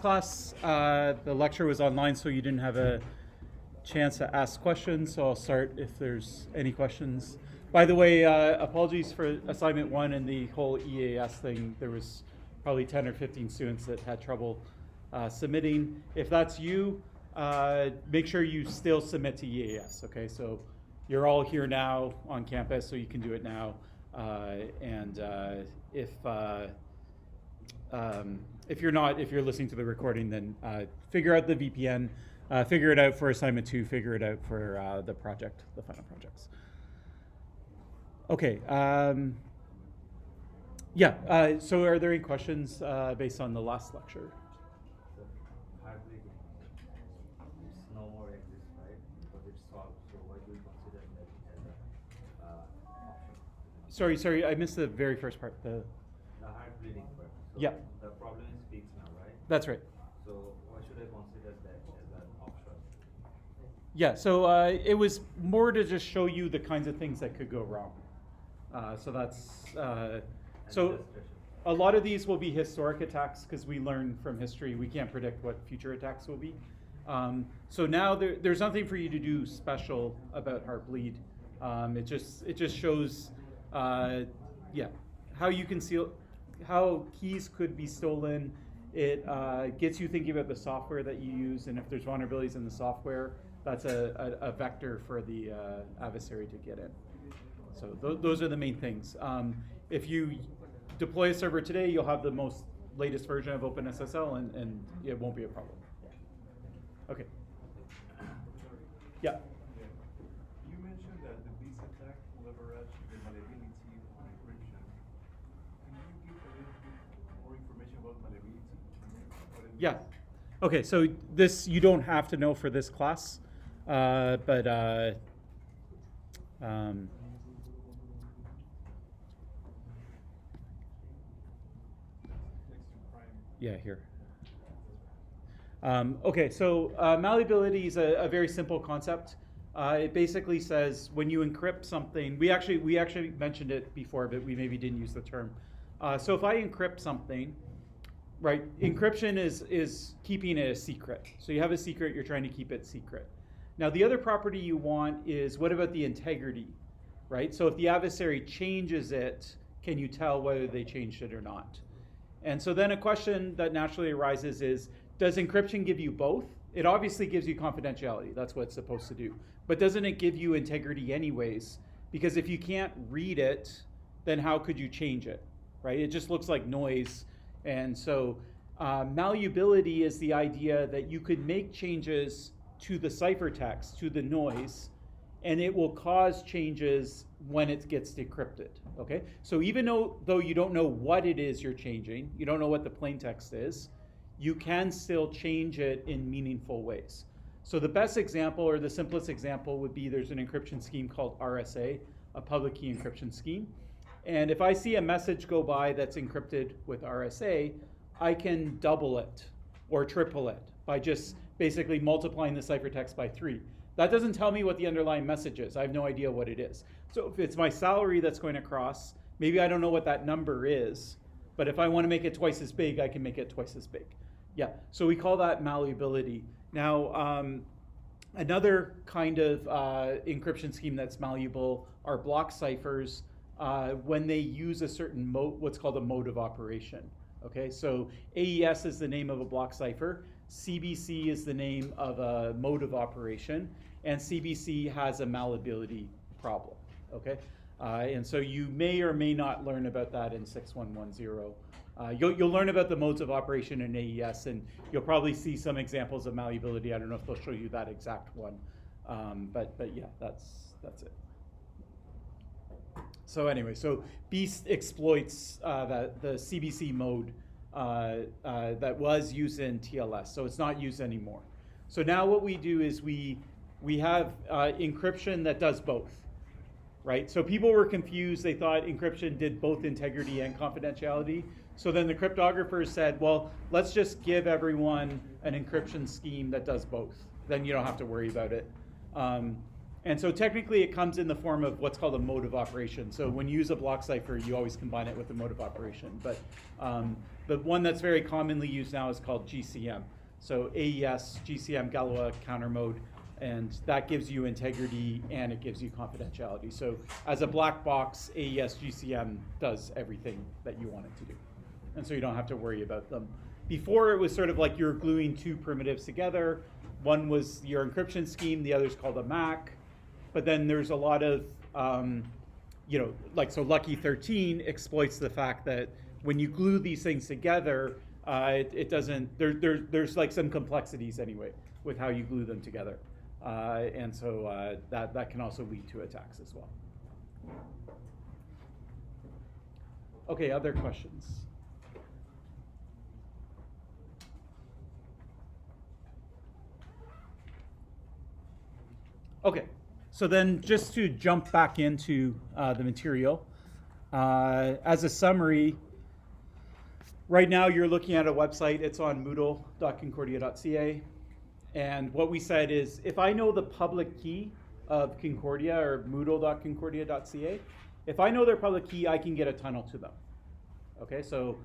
class, the lecture was online, so you didn't have a chance to ask questions, so I'll start if there's any questions. By the way, apologies for assignment 1 and the whole EAS thing. There was probably 10 or 15 students that had trouble submitting. If that's you, make sure you still submit to EAS, okay? So you're all here now on campus, so you can do it now. If you're not, if you're listening to the recording, then figure out the VPN, figure it out for assignment 2, figure it out for the project, the final projects. Okay. So are there any questions based on the last lecture? Hardly it's no more exists, right? Because it's solved. So why do we consider that as an option? Sorry, I missed the very first part. The hard bleeding part. So yeah. The problem is fixed now, right? That's right. So why should I consider that as an option? Yeah, so it was more to just show you the kinds of things that could go wrong. So that's so a lot of these will be historic attacks because we learn from history. We can't predict what future attacks will be. So now there's nothing for you to do special about Heartbleed. It just shows, how you can seal, how keys could be stolen. It gets you thinking about the software that you use, and if there's vulnerabilities in the software, that's a vector for the adversary to get in. So those are the main things. If you deploy a server today, you'll have the most latest version of OpenSSL, and it won't be a problem. Okay. Yeah. You mentioned that the BIS attack leveraged the malleability of encryption. Can you give a little bit more information about malleability? Yeah. Okay, so this you don't have to know for this class, yeah, here. Okay, so malleability is a very simple concept. It basically says when you encrypt something, we actually mentioned it before, but we maybe didn't use the term. So if I encrypt something, right, encryption is keeping it a secret. So you have a secret, you're trying to keep it secret. Now the other property you want is, what about the integrity, right? So if the adversary changes it, can you tell whether they changed it or not? And so then a question that naturally arises is, does encryption give you both? It obviously gives you confidentiality. That's what it's supposed to do. But doesn't it give you integrity anyways? Because if you can't read it, then how could you change it, right? It just looks like noise. And so malleability is the idea that you could make changes to the ciphertext, to the noise, and it will cause changes when it gets decrypted, okay? So even though you don't know what it is you're changing, you don't know what the plain text is, you can still change it in meaningful ways. So the best example, or the simplest example, would be there's an encryption scheme called RSA, a public key encryption scheme. And if I see a message go by that's encrypted with RSA, I can double it or triple it by just basically multiplying the ciphertext by 3. That doesn't tell me what the underlying message is. I have no idea what it is. So if it's my salary that's going across, maybe I don't know what that number is, but if I want to make it twice as big, I can make it twice as big. Yeah, so we call that malleability. Now, another kind of encryption scheme that's malleable are block ciphers when they use a certain what's called a mode of operation. Okay, so AES is the name of a block cipher, CBC is the name of a mode of operation, and CBC has a malleability problem. Okay, and so you may or may not learn about that in 6110. You'll learn about the modes of operation in AES, and you'll probably see some examples of malleability. I don't know if they'll show you that exact one, but yeah, that's it. So anyway, so Beast exploits the CBC mode that was used in TLS, so it's not used anymore. So now what we do is we have encryption that does both, right? So people were confused. They thought encryption did both integrity and confidentiality. So then the cryptographers said, well, let's just give everyone an encryption scheme that does both. Then you don't have to worry about it. And so technically it comes in the form of what's called a mode of operation. So when you use a block cipher, you always combine it with a mode of operation. But the one that's very commonly used now is called GCM. So AES, GCM, Galois counter mode, and that gives you integrity and it gives you confidentiality. So as a black box, AES, GCM does everything that you want it to do. And so you don't have to worry about them. Before it was sort of like you're gluing two primitives together. One was your encryption scheme, the other's called a MAC. But then there's a lot of, so Lucky 13 exploits the fact that when you glue these things together, it doesn't, there's like some complexities anyway with how you glue them together. And so that can also lead to attacks as well. Okay, other questions? Okay, so then just to jump back into the material, as a summary, right now you're looking at a website. It's on moodle.concordia.ca. And what we said is, if I know the public key of Concordia or moodle.concordia.ca, if I know their public key, I can get a tunnel to them. Okay, so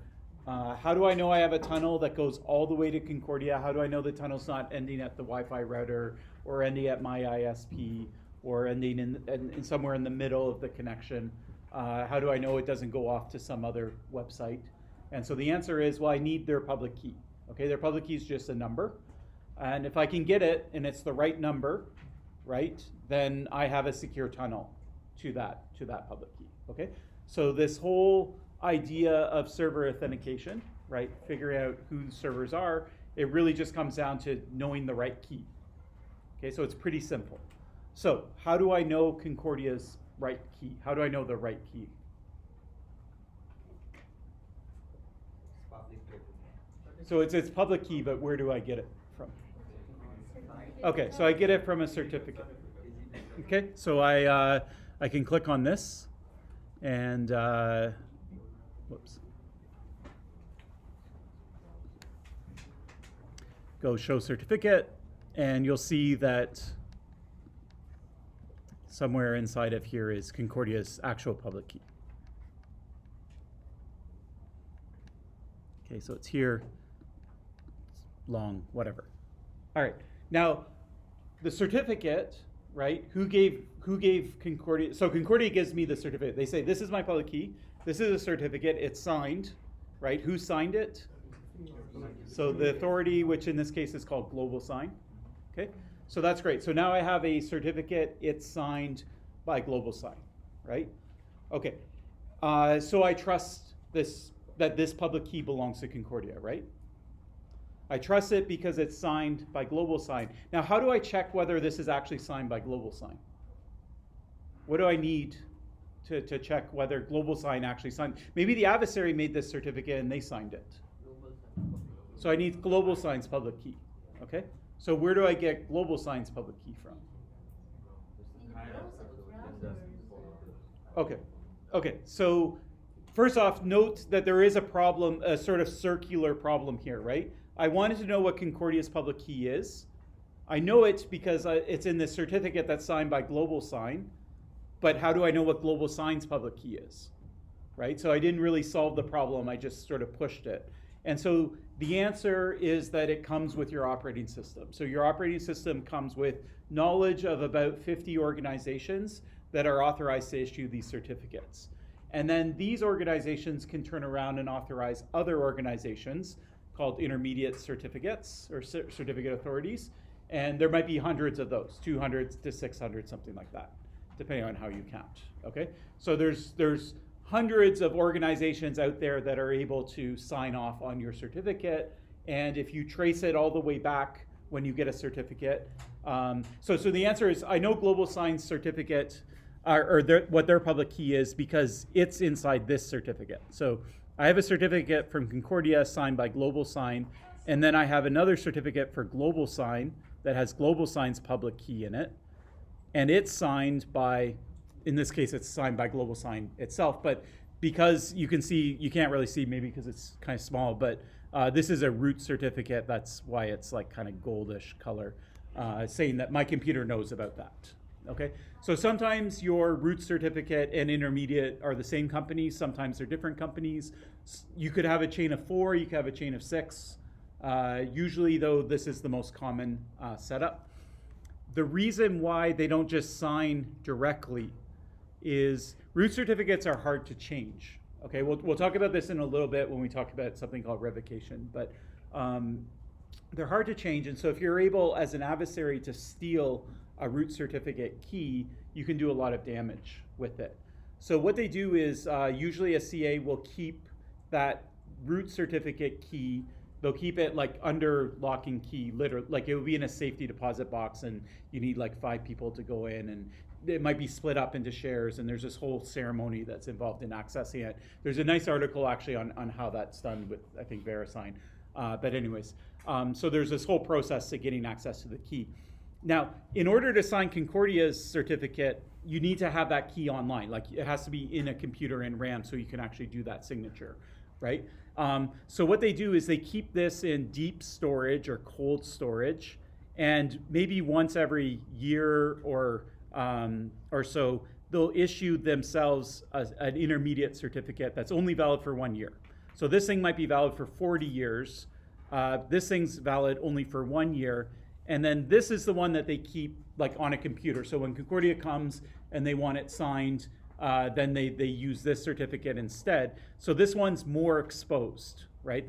how do I know I have a tunnel that goes all the way to Concordia? How do I know the tunnel's not ending at the Wi-Fi router or ending at my ISP or ending in somewhere in the middle of the connection? How do I know it doesn't go off to some other website? And so the answer is, well, I need their public key. Okay, their public key is just a number. And if I can get it and it's the right number, right, then I have a secure tunnel to that public key. Okay, so this whole idea of server authentication, right, figuring out who the servers are, it really just comes down to knowing the right key. Okay, so it's pretty simple. So how do I know Concordia's right key? How do I know the right key? So it's public key, but where do I get it from? Okay, so I get it from a certificate. Okay, so I can click on this and whoops. Go show certificate, and you'll see that somewhere inside of here is Concordia's actual public key. Okay, so it's here, it's long, whatever. All right, now the certificate, right? Who gave Concordia? So Concordia gives me the certificate. They say, this is my public key. This is a certificate. It's signed, right? Who signed it? So the authority, which in this case is called Global Sign. Okay, so that's great. So now I have a certificate. It's signed by Global Sign, right? Okay, so I trust that this public key belongs to Concordia, right? I trust it because it's signed by Global Sign. Now, how do I check whether this is actually signed by Global Sign? What do I need to check whether Global Sign actually signed? Maybe the adversary made this certificate and they signed it. So I need Global Sign's public key, okay? So where do I get Global Sign's public key from? Okay, so first off, note that there is a problem, a sort of circular problem here, right? I wanted to know what Concordia's public key is. I know it because it's in the certificate that's signed by Global Sign, but how do I know what Global Sign's public key is, right? So I didn't really solve the problem, I just sort of pushed it. And so the answer is that it comes with your operating system. So your operating system comes with knowledge of about 50 organizations that are authorized to issue these certificates. And then these organizations can turn around and authorize other organizations called intermediate certificates or certificate authorities. And there might be hundreds of those, 200 to 600, something like that, depending on how you count, okay? So there's hundreds of organizations out there that are able to sign off on your certificate. And if you trace it all the way back when you get a certificate, so the answer is, I know Global Sign's certificate, what their public key is because it's inside this certificate. So I have a certificate from Concordia signed by Global Sign, and then I have another certificate for Global Sign that has Global Sign's public key in it. And it's signed by, in this case, it's signed by Global Sign itself, but because you can see, you can't really see maybe because it's kind of small, but this is a root certificate. That's why it's like kind of goldish color, saying that my computer knows about that. Okay, so sometimes your root certificate and intermediate are the same company, sometimes they're different companies. You could have a chain of 4, you could have a chain of 6. Usually though, this is the most common setup. The reason why they don't just sign directly is root certificates are hard to change. Okay, we'll talk about this in a little bit when we talk about something called revocation, but they're hard to change, and so if you're able as an adversary to steal a root certificate key, you can do a lot of damage with it. So what they do is usually a CA will keep that root certificate key. They'll keep it like under lock and key, literally, like it would be in a safety deposit box, and you need like 5 people to go in, and it might be split up into shares, and there's this whole ceremony that's involved in accessing it. There's a nice article actually on how that's done with, I think, VeriSign. But anyways, so there's this whole process to getting access to the key. Now, in order to sign Concordia's certificate, you need to have that key online. Like it has to be in a computer in RAM so you can actually do that signature, right? So what they do is they keep this in deep storage or cold storage, and maybe once every year or so, they'll issue themselves an intermediate certificate that's only valid for 1 year. So this thing might be valid for 40 years. This thing's valid only for 1 year. And then this is the one that they keep like on a computer. So when Concordia comes and they want it signed, then they use this certificate instead. So this one's more exposed, right?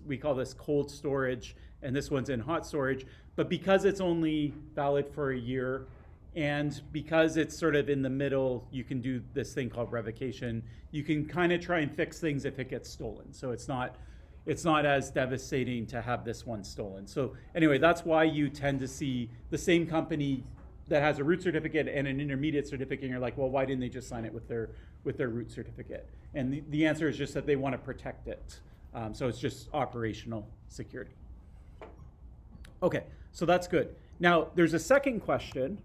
We call this cold storage, and this one's in hot storage. But because it's only valid for a year, and because it's sort of in the middle, you can do this thing called revocation. You can kind of try and fix things if it gets stolen. So it's not as devastating to have this one stolen. So anyway, that's why you tend to see the same company that has a root certificate and an intermediate certificate, and you're like, well, why didn't they just sign it with their root certificate? And the answer is just that they want to protect it. So it's just operational security. Okay, so that's good. Now, there's a second question,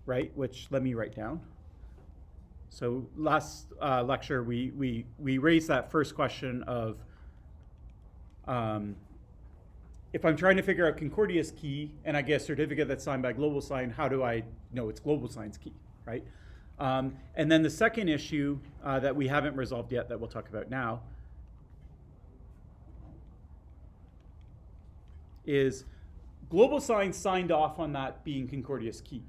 right, which let me write down. So last lecture, we raised that first question of, if I'm trying to figure out Concordia's key and I get a certificate that's signed by GlobalSign, how do I know it's GlobalSign's key, right? And then the second issue that we haven't resolved yet that we'll talk about now is GlobalSign signed off on that being Concordia's key.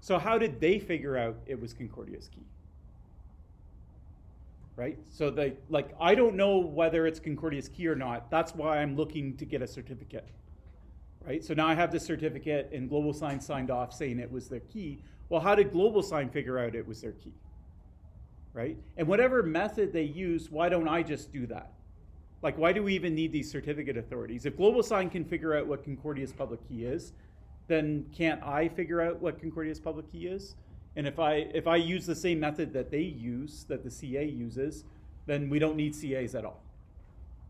So how did they figure out it was Concordia's key? Right? So I don't know whether it's Concordia's key or not. That's why I'm looking to get a certificate, right? So now I have this certificate and GlobalSign signed off saying it was their key. Well, how did GlobalSign figure out it was their key, right? And whatever method they use, why don't I just do that? Like, why do we even need these certificate authorities? If GlobalSign can figure out what Concordia's public key is, then can't I figure out what Concordia's public key is? And if I use the same method that they use, that the CA uses, then we don't need CAs at all,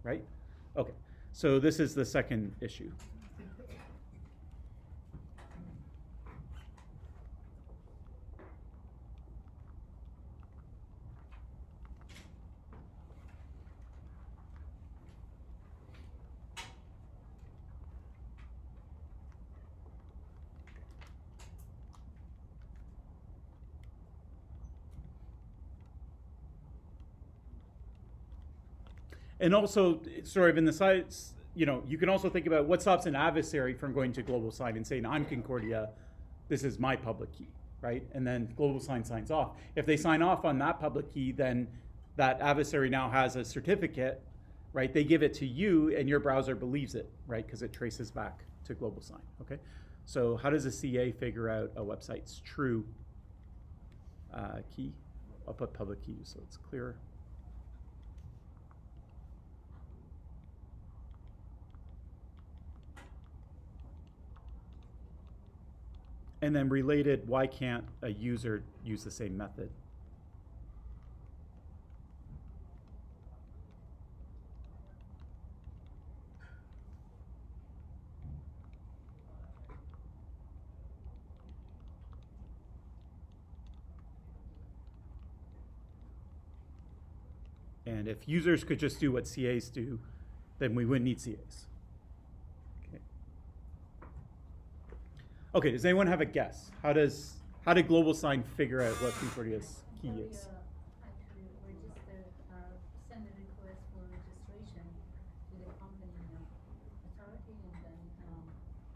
right? Okay, so this is the second issue. And also, sort of in the sides, you can also think about what stops an adversary from going to GlobalSign and saying, I'm Concordia, this is my public key, right? And then GlobalSign signs off. If they sign off on that public key, then that adversary now has a certificate, right? They give it to you, and your browser believes it, right? Because it traces back to GlobalSign, okay? So how does a CA figure out a website's true key? I'll put public key so it's clearer. And then related, why can't a user use the same method? And if users could just do what CAs do, then we wouldn't need CAs. Okay, does anyone have a guess? How does How did Global Sign figure out what Concordia's key is? Actually send a request for registration to the company authority, and then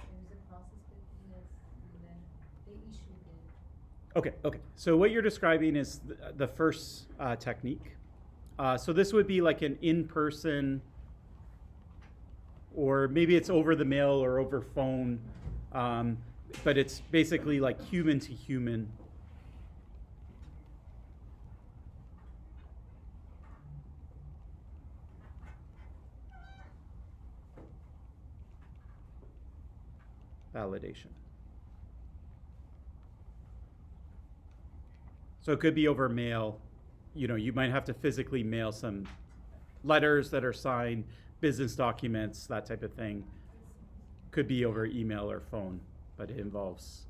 there is a process between us, and then they issue the. Okay. So what you're describing is the first technique. So this would be like an in-person, or maybe it's over the mail or over phone, but it's basically like human to human. Validation. So it could be over mail. You might have to physically mail some letters that are signed, business documents, that type of thing. Could be over email or phone, but it involves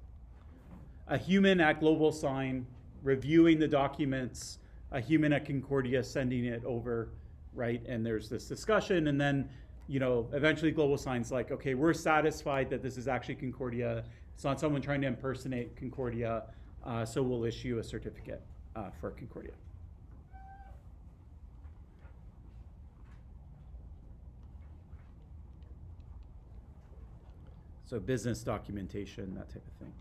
a human at Global Sign reviewing the documents, a human at Concordia sending it over, right? And there's this discussion, and then, eventually Global Sign's like, okay, we're satisfied that this is actually Concordia. It's not someone trying to impersonate Concordia, so we'll issue a certificate for Concordia. So business documentation, that type of thing.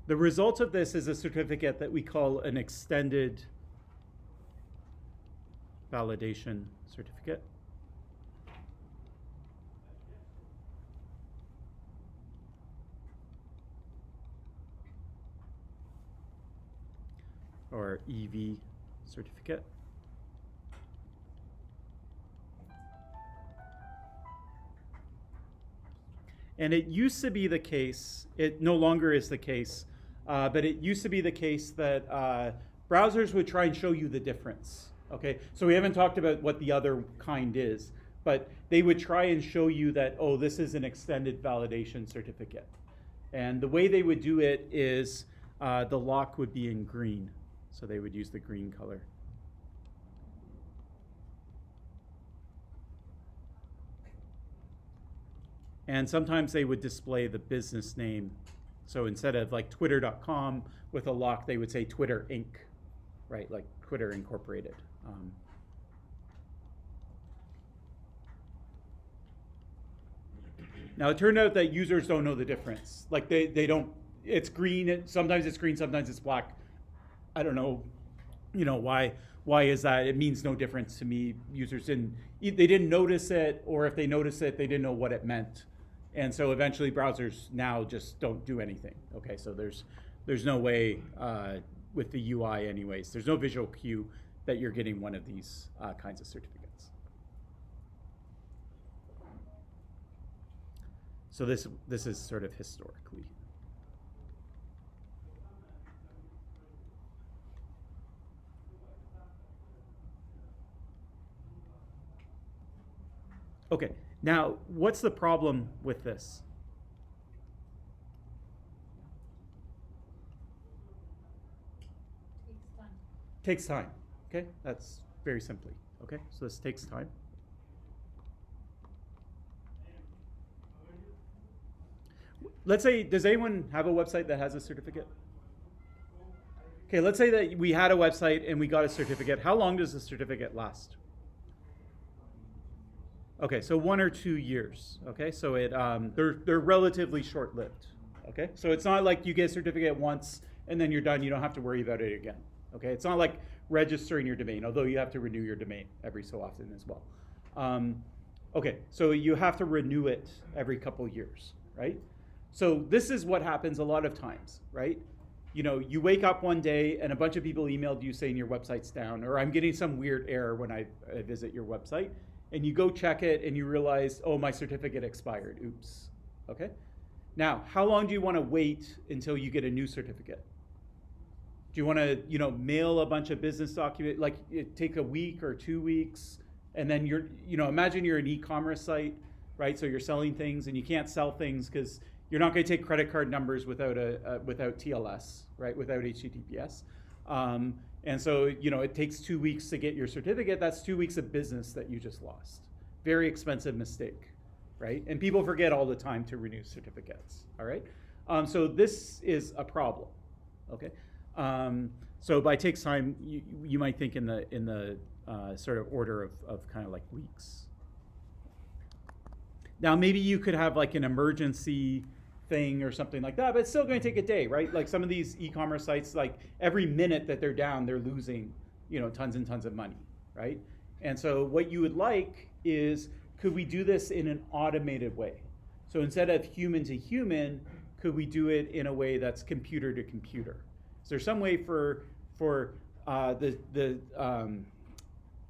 The result of this is a certificate that we call an extended validation certificate. Or EV certificate. And it used to be the case, it no longer is the case, but it used to be the case that browsers would try and show you the difference. Okay, so we haven't talked about what the other kind is, but they would try and show you that, oh, this is an extended validation certificate. And the way they would do it is the lock would be in green. So they would use the green color. And sometimes they would display the business name. So instead of like twitter.com with a lock, they would say Twitter Inc., right? Like Twitter Incorporated. Now it turned out that users don't know the difference. Like they don't, it's green, sometimes it's green, sometimes it's black. I don't know, why is that? It means no difference to me. Users didn't notice it, or if they noticed it, they didn't know what it meant. And so eventually browsers now just don't do anything. Okay, so there's no way with the UI anyways, there's no visual cue that you're getting one of these kinds of certificates. So this is sort of historically. Okay, now what's the problem with this? Takes time. Okay, that's very simply. Okay, so this takes time. Let's say, does anyone have a website that has a certificate? Okay, let's say that we had a website and we got a certificate. How long does the certificate last? Okay, so 1 or 2 years. Okay, so they're relatively short-lived. Okay, so it's not like you get a certificate once and then you're done. You don't have to worry about it again. Okay, it's not like registering your domain, although you have to renew your domain every so often as well. Okay, so you have to renew it every couple years, right? So this is what happens a lot of times, right? You wake up one day and a bunch of people emailed you saying your website's down, or I'm getting some weird error when I visit your website. And you go check it and you realize, oh, my certificate expired. Oops. Okay. Now, how long do you want to wait until you get a new certificate? Do you want to, mail a bunch of business documents, like it take a week or 2 weeks, and then imagine you're an e-commerce site, right? So you're selling things and you can't sell things because You're not going to take credit card numbers without without TLS, right? Without HTTPS. And so, it takes 2 weeks to get your certificate. That's 2 weeks of business that you just lost. Very expensive mistake, right? And people forget all the time to renew certificates, all right? So this is a problem, okay? So by takes time, you might think in the sort of order of kind of like weeks. Now, maybe you could have like an emergency thing or something like that, but it's still going to take a day, right? Like some of these e-commerce sites, like every minute that they're down, they're losing, tons and tons of money, right? And so what you would like is, could we do this in an automated way? So instead of human to human, could we do it in a way that's computer to computer? Is there some way for the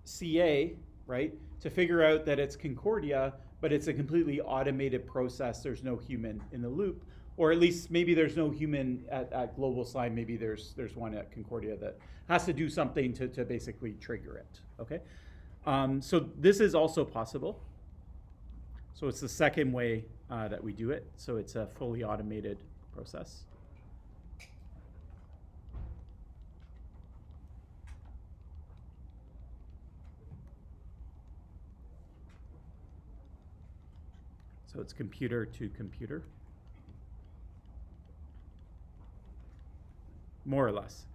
CA, right, to figure out that it's Concordia, but it's a completely automated process, there's no human in the loop, or at least maybe there's no human at Global Sign, maybe there's one at Concordia that has to do something to basically trigger it, okay? So this is also possible. So it's the second way that we do it. So it's a fully automated process. So it's computer to computer, more or less.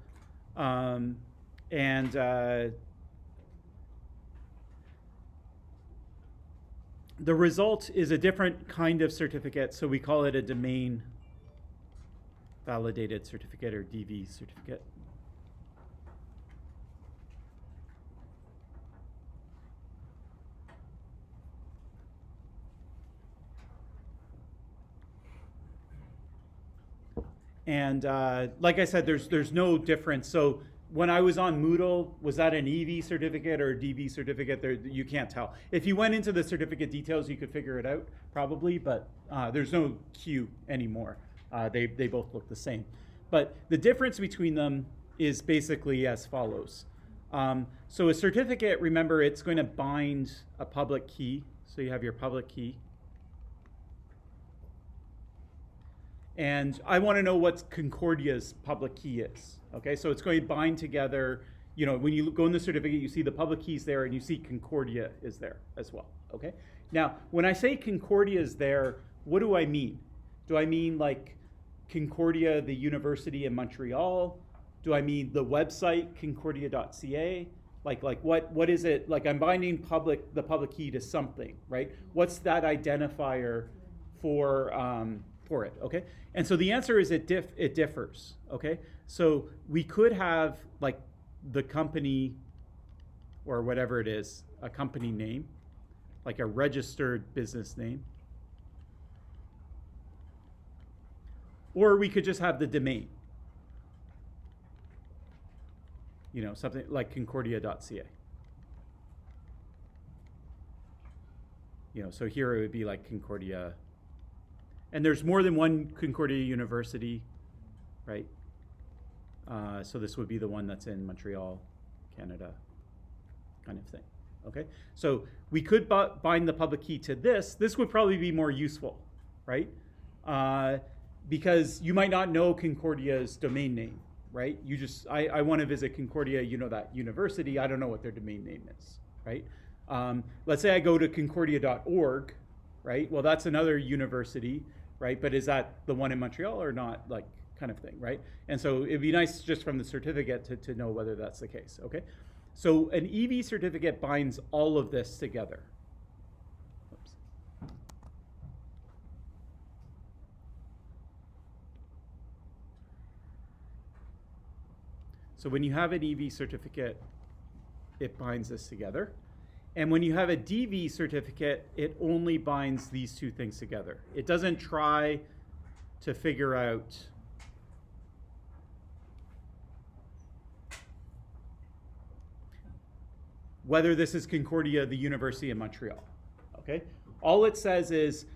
The result is a different kind of certificate, so we call it a domain validated certificate or DV certificate. And like I said, there's no difference. So when I was on Moodle, was that an EV certificate or a DV certificate? You can't tell. If you went into the certificate details, you could figure it out probably, but there's no Q anymore. They both look the same. But the difference between them is basically as follows. So a certificate, remember, it's going to bind a public key. So you have your public key. And I want to know what Concordia's public key is. Okay, so it's going to bind together. When you go in the certificate, you see the public keys there, and you see Concordia is there as well. Okay. Now, when I say Concordia is there, what do I mean? Do I mean like Concordia, the university in Montreal? Do I mean the website concordia.ca? Like what is it? Like I'm binding the public key to something, right? What's that identifier for it? Okay. And so the answer is it differs. Okay. So we could have like the company or whatever it is, a company name, like a registered business name. Or we could just have the domain. Something like concordia.ca. So here it would be like Concordia. And there's more than one Concordia University, right? So this would be the one that's in Montreal, Canada, kind of thing, okay? So we could bind the public key to this. This would probably be more useful, right? Because you might not know Concordia's domain name, right? I want to visit Concordia, that university. I don't know what their domain name is, right? Let's say I go to concordia.org, right? Well, that's another university, right? But is that the one in Montreal or not, like, kind of thing, right? And so it'd be nice just from the certificate to know whether that's the case, okay? So an EV certificate binds all of this together. Oops. So when you have an EV certificate, it binds this together. And when you have a DV certificate, it only binds these two things together. It doesn't try to figure out whether this is Concordia, the University in Montreal, okay? All it says is,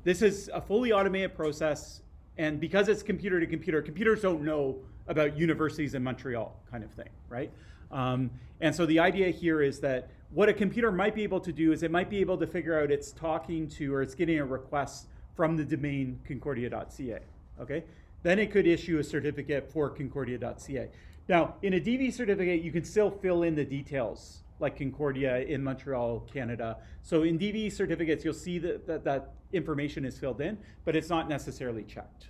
this is a fully automated process, and because it's computer to computer, computers don't know about universities in Montreal, kind of thing, right? And so the idea here is that what a computer might be able to do is it might be able to figure out it's talking to, or it's getting a request from the domain concordia.ca, okay? Then it could issue a certificate for concordia.ca. Now, in a DV certificate, you can still fill in the details, like Concordia in Montreal, Canada. So in DV certificates, you'll see that information is filled in, but it's not necessarily checked,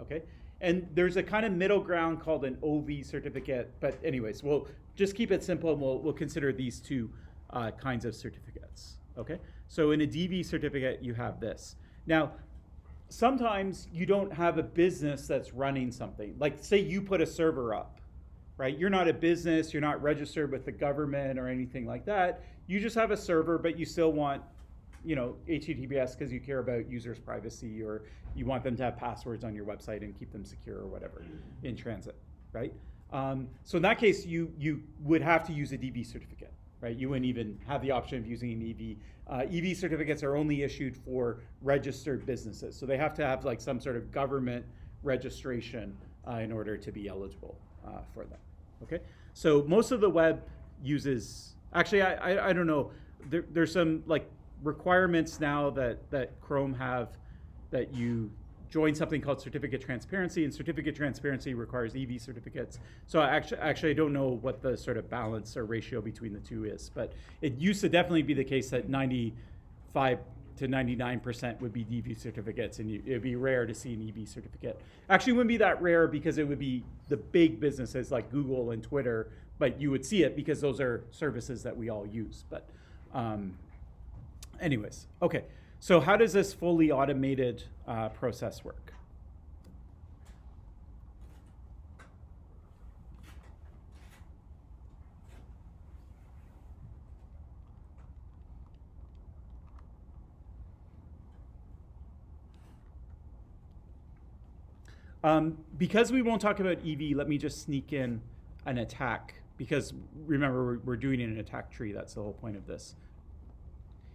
okay? And there's a kind of middle ground called an OV certificate, but anyways, we'll just keep it simple and we'll consider these two kinds of certificates, okay? So in a DV certificate, you have this. Now, sometimes you don't have a business that's running something. Like say you put a server up, right? You're not a business, you're not registered with the government or anything like that. You just have a server, but you still want, HTTPS because you care about users' privacy, or you want them to have passwords on your website and keep them secure or whatever in transit, right? So in that case, you would have to use a DV certificate, right? You wouldn't even have the option of using an EV. EV certificates are only issued for registered businesses. So they have to have like some sort of government registration in order to be eligible for them, okay? So most of the web uses, actually, I don't know, there's some like requirements now that Chrome have that you join something called certificate transparency, and certificate transparency requires EV certificates. So actually I don't know what the sort of balance or ratio between the two is, but it used to definitely be the case that 95 to 99% would be DV certificates, and it'd be rare to see an EV certificate. Actually, it wouldn't be that rare because it would be the big businesses like Google and Twitter, but you would see it because those are services that we all use. But anyways, okay. So how does this fully automated process work? Because we won't talk about EV, let me just sneak in an attack, because remember, we're doing an attack tree. That's the whole point of this.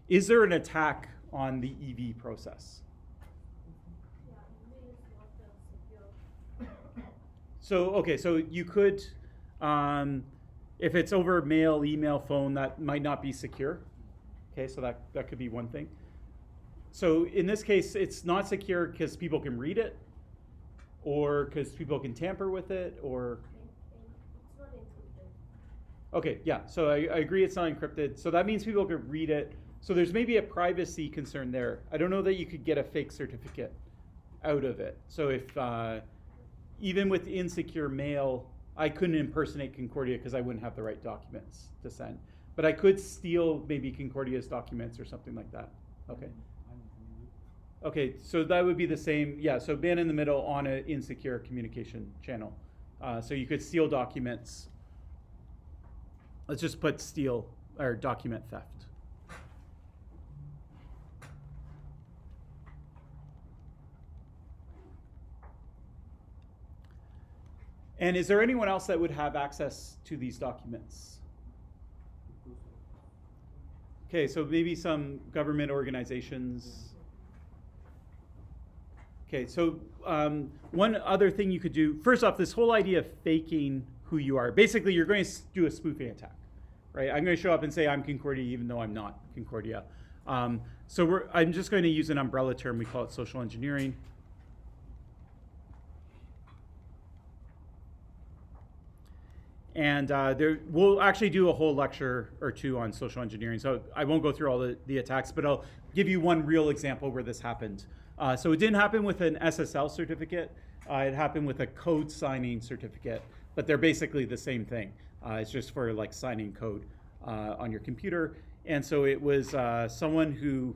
Is there an attack on the EV process? So you could, if it's over mail, email, phone, that might not be secure. Okay, so that could be one thing. So in this case, it's not secure because people can read it, or because people can tamper with it, or... It's not encrypted. Okay, yeah, so I agree it's not encrypted. So that means people can read it. So there's maybe a privacy concern there. I don't know that you could get a fake certificate out of it. So if, even with insecure mail, I couldn't impersonate Concordia because I wouldn't have the right documents to send. But I could steal maybe Concordia's documents or something like that. Okay. Okay, so that would be the same, yeah, so man in the middle on an insecure communication channel. So you could steal documents. Let's just put steal, or document theft. And is there anyone else that would have access to these documents? Okay, so maybe some government organizations. Okay, so one other thing you could do, first off, this whole idea of faking who you are. Basically, you're going to do a spoofing attack, right? I'm going to show up and say I'm Concordia even though I'm not Concordia. I'm just going to use an umbrella term. We call it social engineering. And we'll actually do a whole lecture or two on social engineering. So I won't go through all the attacks, but I'll give you one real example where this happened. So it didn't happen with an SSL certificate. It happened with a code signing certificate, but they're basically the same thing. It's just for like signing code on your computer. And so it was someone who,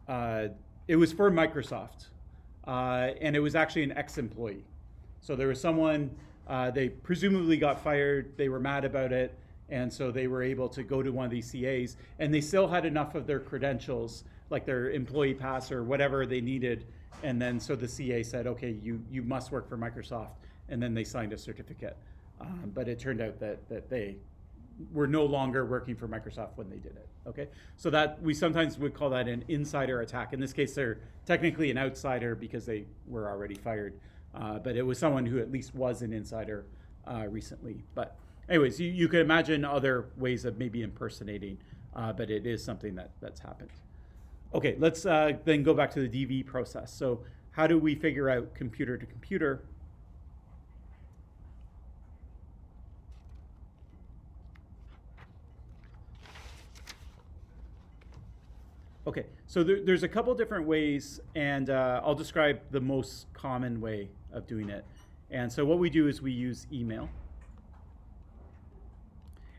it was for Microsoft, and it was actually an ex-employee. So there was someone, they presumably got fired, they were mad about it, and so they were able to go to one of these CAs, and they still had enough of their credentials, like their employee pass or whatever they needed, and then so the CA said, okay, you must work for Microsoft, and then they signed a certificate. But it turned out that they were no longer working for Microsoft when they did it, okay? So that, we sometimes would call that an insider attack. In this case, they're technically an outsider because they were already fired. But it was someone who at least was an insider recently. But anyways, you could imagine other ways of maybe impersonating, but it is something that's happened. Okay, let's then go back to the DV process. So how do we figure out computer to computer? Okay, so there's a couple different ways, and I'll describe the most common way of doing it. And so what we do is we use email.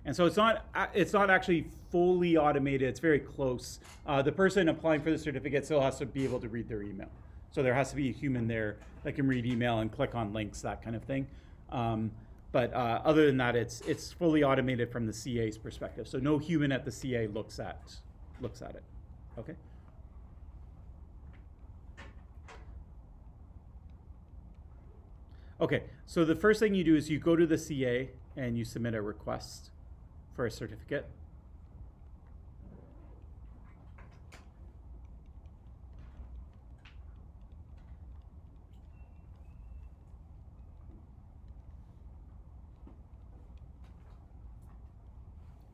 And so it's not actually fully automated. It's very close. The person applying for the certificate still has to be able to read their email. So there has to be a human there that can read email and click on links, that kind of thing. But other than that, it's fully automated from the CA's perspective. So no human at the CA looks at it. Okay. Okay, so the first thing you do is you go to the CA and you submit a request for a certificate.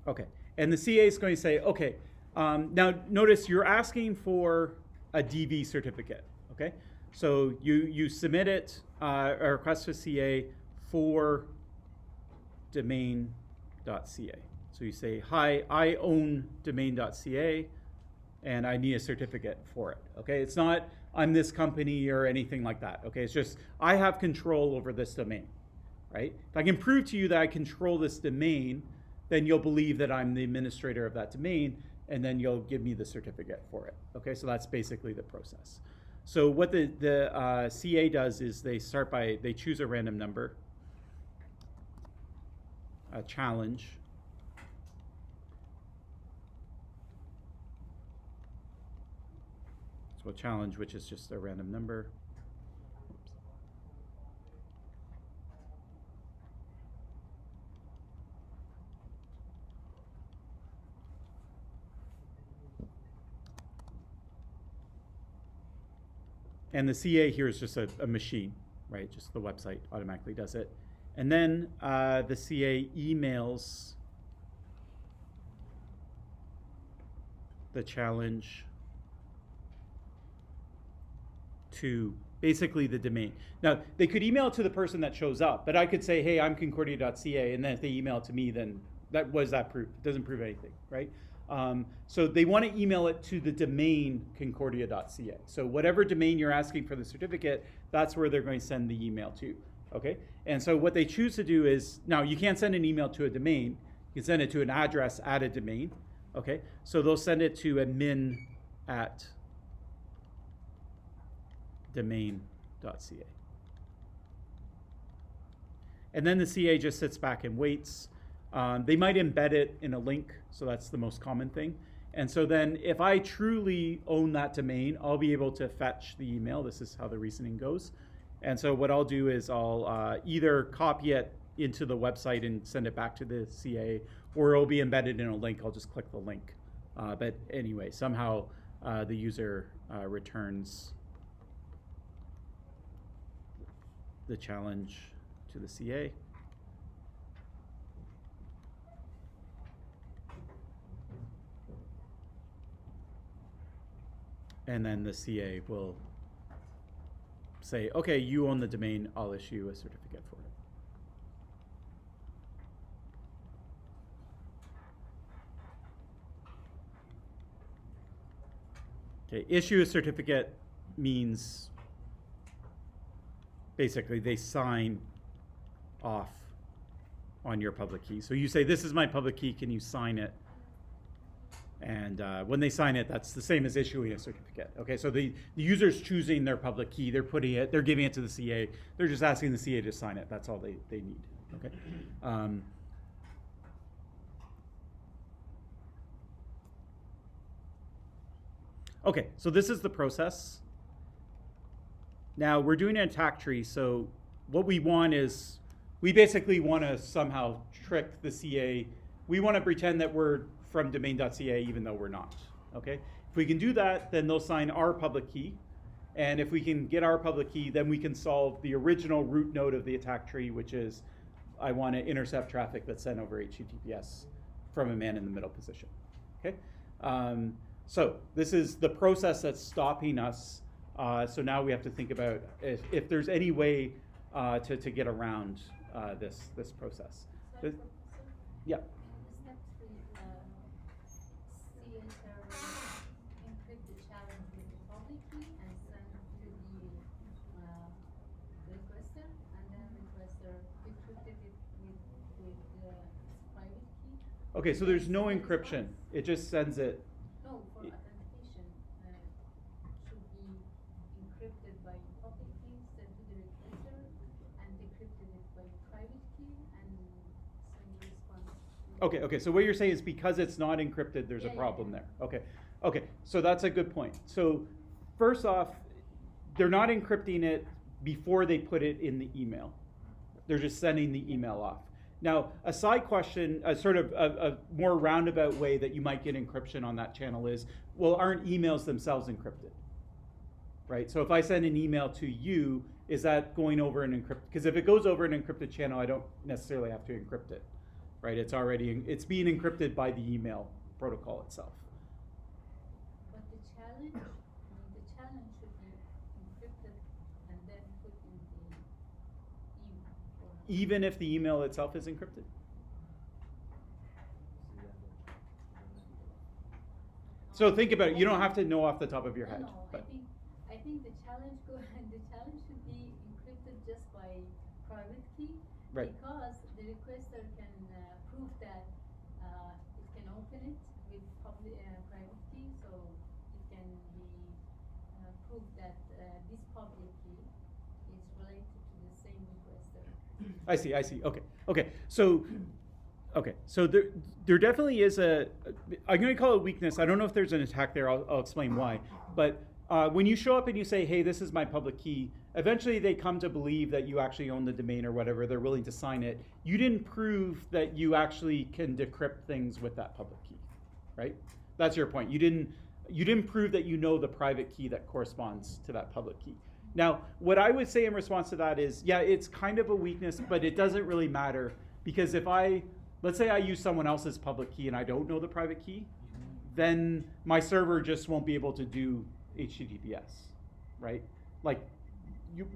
Okay, and the CA is going to say, okay, now notice you're asking for a DV certificate, okay? So you submit it, a request to CA for domain.ca. So you say, hi, I own domain.ca and I need a certificate for it, okay? It's not, I'm this company or anything like that, okay? It's just, I have control over this domain, right? If I can prove to you that I control this domain, then you'll believe that I'm the administrator of that domain, and then you'll give me the certificate for it. Okay, so that's basically the process. So what the CA does is they choose a random number, a challenge, so a challenge, which is just a random number. And the CA here is just a machine, right? Just the website automatically does it. And then the CA emails the challenge to basically the domain. Now, they could email it to the person that shows up, but I could say, hey, I'm Concordia.ca, and then if they email it to me, then what does that prove? It doesn't prove anything, right? So they want to email it to the domain Concordia.ca. So whatever domain you're asking for the certificate, that's where they're going to send the email to, okay? And so what they choose to do is, now you can't send an email to a domain, you can send it to an address at a domain, okay? So they'll send it to admin@domain.ca. And then the CA just sits back and waits. They might embed it in a link, so that's the most common thing. And so then if I truly own that domain, I'll be able to fetch the email. This is how the reasoning goes. And so what I'll do is I'll either copy it into the website and send it back to the CA, or it'll be embedded in a link. I'll just click the link. But anyway, somehow the user returns the challenge to the CA. And then the CA will say, okay, you own the domain, I'll issue a certificate for it. Okay, issue a certificate means basically they sign off on your public key. So you say, this is my public key, can you sign it? And when they sign it, that's the same as issuing a certificate. Okay, so the user's choosing their public key, they're giving it to the CA, they're just asking the CA to sign it. That's all they need. Okay. Okay, so this is the process. Now we're doing an attack tree, so what we want is, we basically want to somehow trick the CA. We want to pretend that we're from domain.ca even though we're not, okay? If we can do that, then they'll sign our public key. And if we can get our public key, then we can solve the original root node of the attack tree, which is, I want to intercept traffic that's sent over HTTPS from a man in the middle position, okay? So this is the process that's stopping us. So now we have to think about if there's any way to get around this process. Sorry, The- Professor? yeah. Step 3, CHR encrypt the challenge with the public key and send to the requester, and then requester decrypted it with private key. Okay, so there's no encryption. It just sends it. No, for authentication, should be encrypted by public key, sent to the requester, and decrypted it by private key, and send the response. Okay, so what you're saying is because it's not encrypted, there's a Yeah, problem yeah. there. Okay, so that's a good point. So first off, they're not encrypting it before they put it in the email. They're just sending the email off. Now, a side question, a sort of a more roundabout way that you might get encryption on that channel is, well, aren't emails themselves encrypted? Right? So if I send an email to you, is that going over an encrypted? Because if it goes over an encrypted channel, I don't necessarily have to encrypt it. Right? It's being encrypted by the email protocol itself. But the challenge should be encrypted and then put in the email. Even if the email itself is encrypted? So think about it. You don't have to know off the top of your head. No, But I think the challenge should be encrypted just by private key. Right. Because the requester can prove that it can open it with private key, so it can be proved that this public key is related to the same requester. I see. Okay. So there definitely is I'm going to call it a weakness. I don't know if there's an attack there. I'll explain why. But when you show up and you say, hey, this is my public key, eventually they come to believe that you actually own the domain or whatever. They're willing to sign it. You didn't prove that you actually can decrypt things with that public key, right? That's your point. You didn't prove that you know the private key that corresponds to that public key. Now, what I would say in response to that is, yeah, it's kind of a weakness, but it doesn't really matter, because let's say I use someone else's public key and I don't know the private key, then my server just won't be able to do HTTPS, right? Like,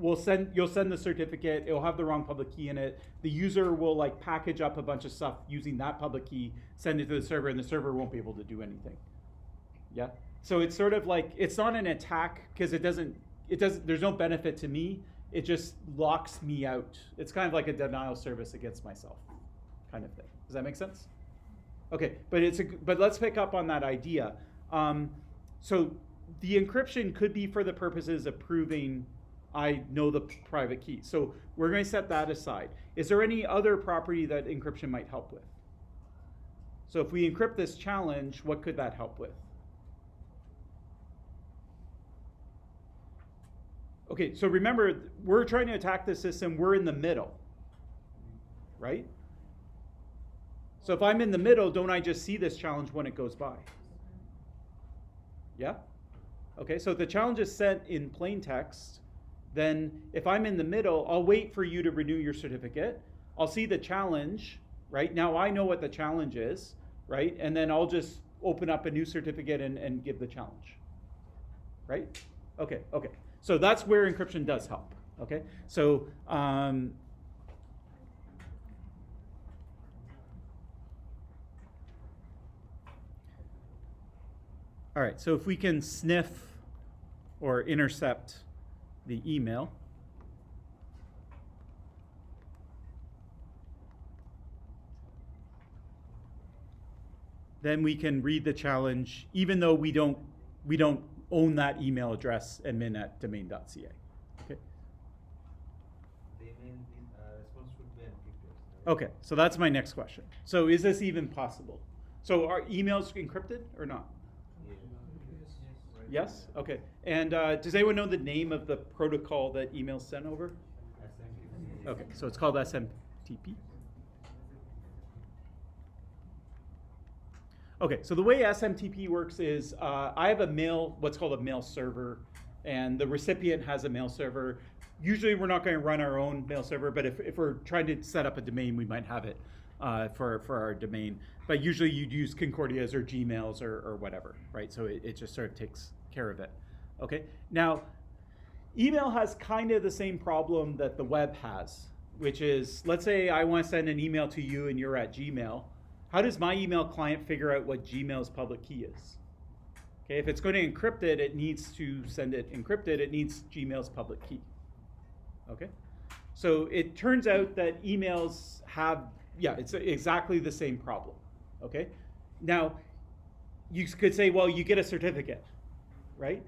you'll send the certificate, it'll have the wrong public key in it, the user will like package up a bunch of stuff using that public key, send it to the server, and the server won't be able to do anything. Yeah? So it's sort of like, it's not an attack, because there's no benefit to me, it just locks me out. It's kind of like a denial service against myself kind of thing. Does that make sense? Okay, but let's pick up on that idea. So the encryption could be for the purposes of proving I know the private key. So we're going to set that aside. Is there any other property that encryption might help with? So if we encrypt this challenge, what could that help with? Okay, so remember, we're trying to attack the system, we're in the middle, right? So if I'm in the middle, don't I just see this challenge when it goes by? Yeah? Okay, so if the challenge is sent in plain text, then if I'm in the middle, I'll wait for you to renew your certificate. I'll see the challenge, right? Now I know what the challenge is, right? And then I'll just open up a new certificate and give the challenge, right? Okay. So that's where encryption does help, okay? So, all right, so if we can sniff or intercept the email, then we can read the challenge, even though we don't own that email address, admin@domain.ca. Okay. The email response should be encrypted. Right? Okay, so that's my next question. So is this even possible? So are emails encrypted or not? Yeah. Yes? Okay. And does anyone know the name of the protocol that emails sent over? SMTP. Okay, so it's called SMTP. Okay, so the way SMTP works is I have what's called a mail server, and the recipient has a mail server. Usually we're not going to run our own mail server, but if we're trying to set up a domain, we might have it. for our domain. But usually you'd use Concordia's or Gmail's or whatever, right? So it just sort of takes care of it. Okay. Now, email has kind of the same problem that the web has, which is, let's say I want to send an email to you and you're at Gmail. How does my email client figure out what Gmail's public key is? Okay, if it's going to encrypt it, it needs to send it encrypted. It needs Gmail's public key. Okay, so it turns out that emails have, it's exactly the same problem. Okay, now you could say, well, you get a certificate, right?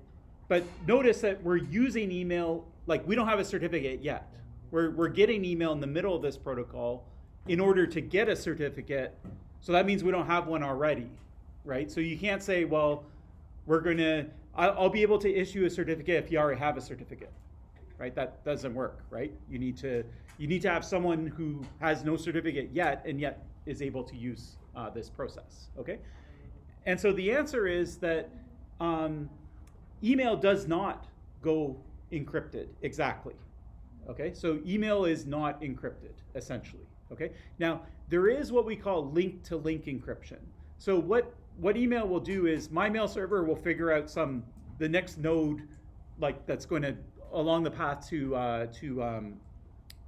But notice that we're using email, like we don't have a certificate yet. We're getting email in the middle of this protocol in order to get a certificate. So that means we don't have one already, right? So you can't say, well, I'll be able to issue a certificate if you already have a certificate, right? That doesn't work, right? You need to have someone who has no certificate yet and yet is able to use this process, okay? And so the answer is that email does not go encrypted exactly, okay? So email is not encrypted, essentially, okay? Now, there is what we call link-to-link encryption. So what email will do is my mail server will figure out the next node, like that's going to along the path to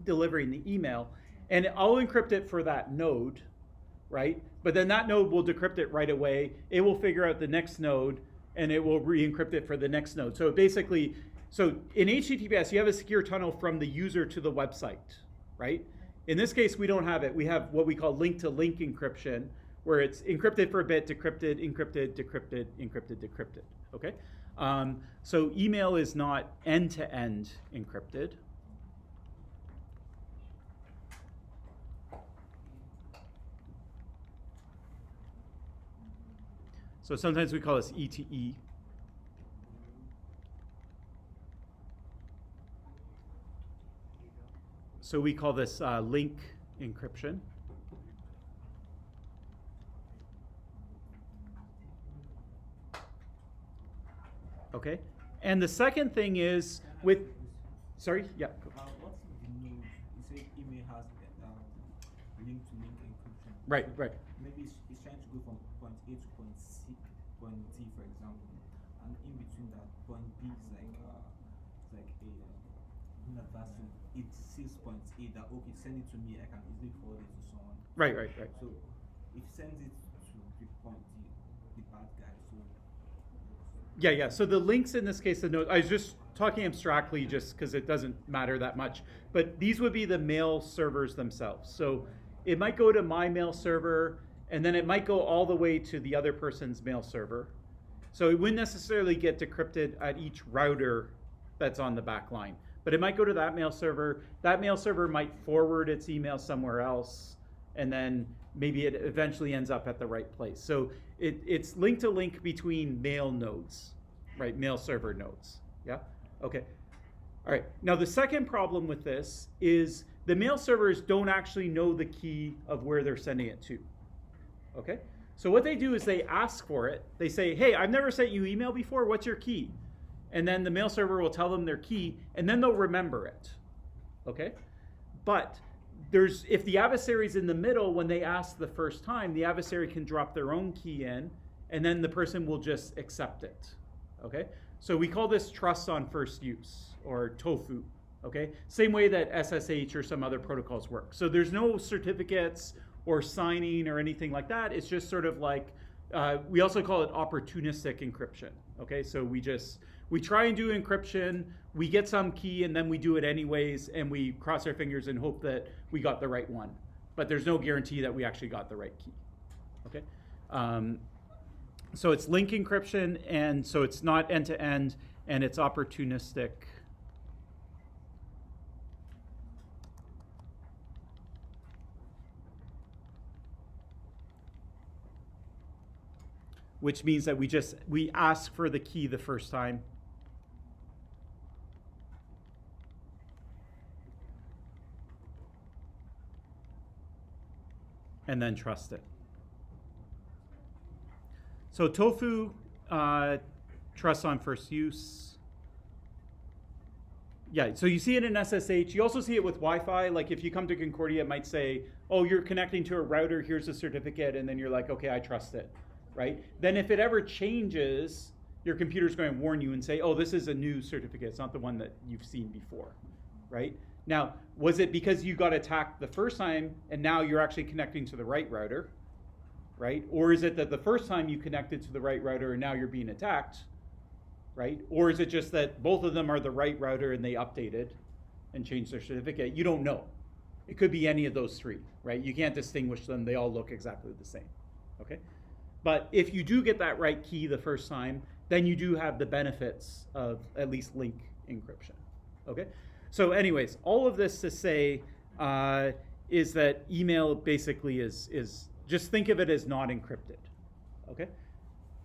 delivering the email, and I'll encrypt it for that node, right? But then that node will decrypt it right away. It will figure out the next node, and it will re-encrypt it for the next node. So basically, in HTTPS, you have a secure tunnel from the user to the website, right? In this case, we don't have it. We have what we call link-to-link encryption, where it's encrypted for a bit, decrypted, encrypted, decrypted, encrypted, decrypted, okay? So email is not end-to-end encrypted. So sometimes we call this E-to-E. So we call this link encryption. Okay, and the second thing is sorry, yeah. What's the node? You say email has link-to-link encryption. Right. Maybe it's trying to go from point A to point C, point D, for example, and in between that, point B is like a universal. It sees point A that okay, send it to me. I can easily forward it to someone. Right. So if sends it to the point D, the bad guy. So Yeah. So the links in this case, the node, I was just talking abstractly just because it doesn't matter that much. But these would be the mail servers themselves. So it might go to my mail server, and then it might go all the way to the other person's mail server. So it wouldn't necessarily get decrypted at each router that's on the back line. But it might go to that mail server. That mail server might forward its email somewhere else, and then maybe it eventually ends up at the right place. So it's link to link between mail nodes, right? Mail server nodes. Yeah? Okay. All right. Now the second problem with this is the mail servers don't actually know the key of where they're sending it to. Okay? So what they do is they ask for it. They say, hey, I've never sent you email before. What's your key? And then the mail server will tell them their key, and then they'll remember it. Okay? But if the adversary's in the middle, when they ask the first time, the adversary can drop their own key in, and then the person will just accept it. Okay? So we call this trust on first use, or TOFU. Okay? Same way that SSH or some other protocols work. So there's no certificates or signing or anything like that. It's just sort of like, we also call it opportunistic encryption. Okay? So we try and do encryption, we get some key, and then we do it anyways, and we cross our fingers and hope that we got the right one. But there's no guarantee that we actually got the right key. Okay? So it's link encryption, and so it's not end-to-end, and it's opportunistic. Which means that we ask for the key the first time. And then trust it. So TOFU, trust on first use. Yeah, so you see it in SSH. You also see it with Wi-Fi. Like if you come to Concordia, it might say, oh, you're connecting to a router, here's a certificate, and then you're like, okay, I trust it, right? Then if it ever changes, your computer's going to warn you and say, oh, this is a new certificate. It's not the one that you've seen before, right? Now, was it because you got attacked the first time and now you're actually connecting to the right router, right? Or is it that the first time you connected to the right router and now you're being attacked, right? Or is it just that both of them are the right router and they updated and changed their certificate? You don't know. It could be any of those three, right? You can't distinguish them. They all look exactly the same, okay? But if you do get that right key the first time, then you do have the benefits of at least link encryption, okay? So anyways, all of this to say is that email basically is just think of it as not encrypted, okay?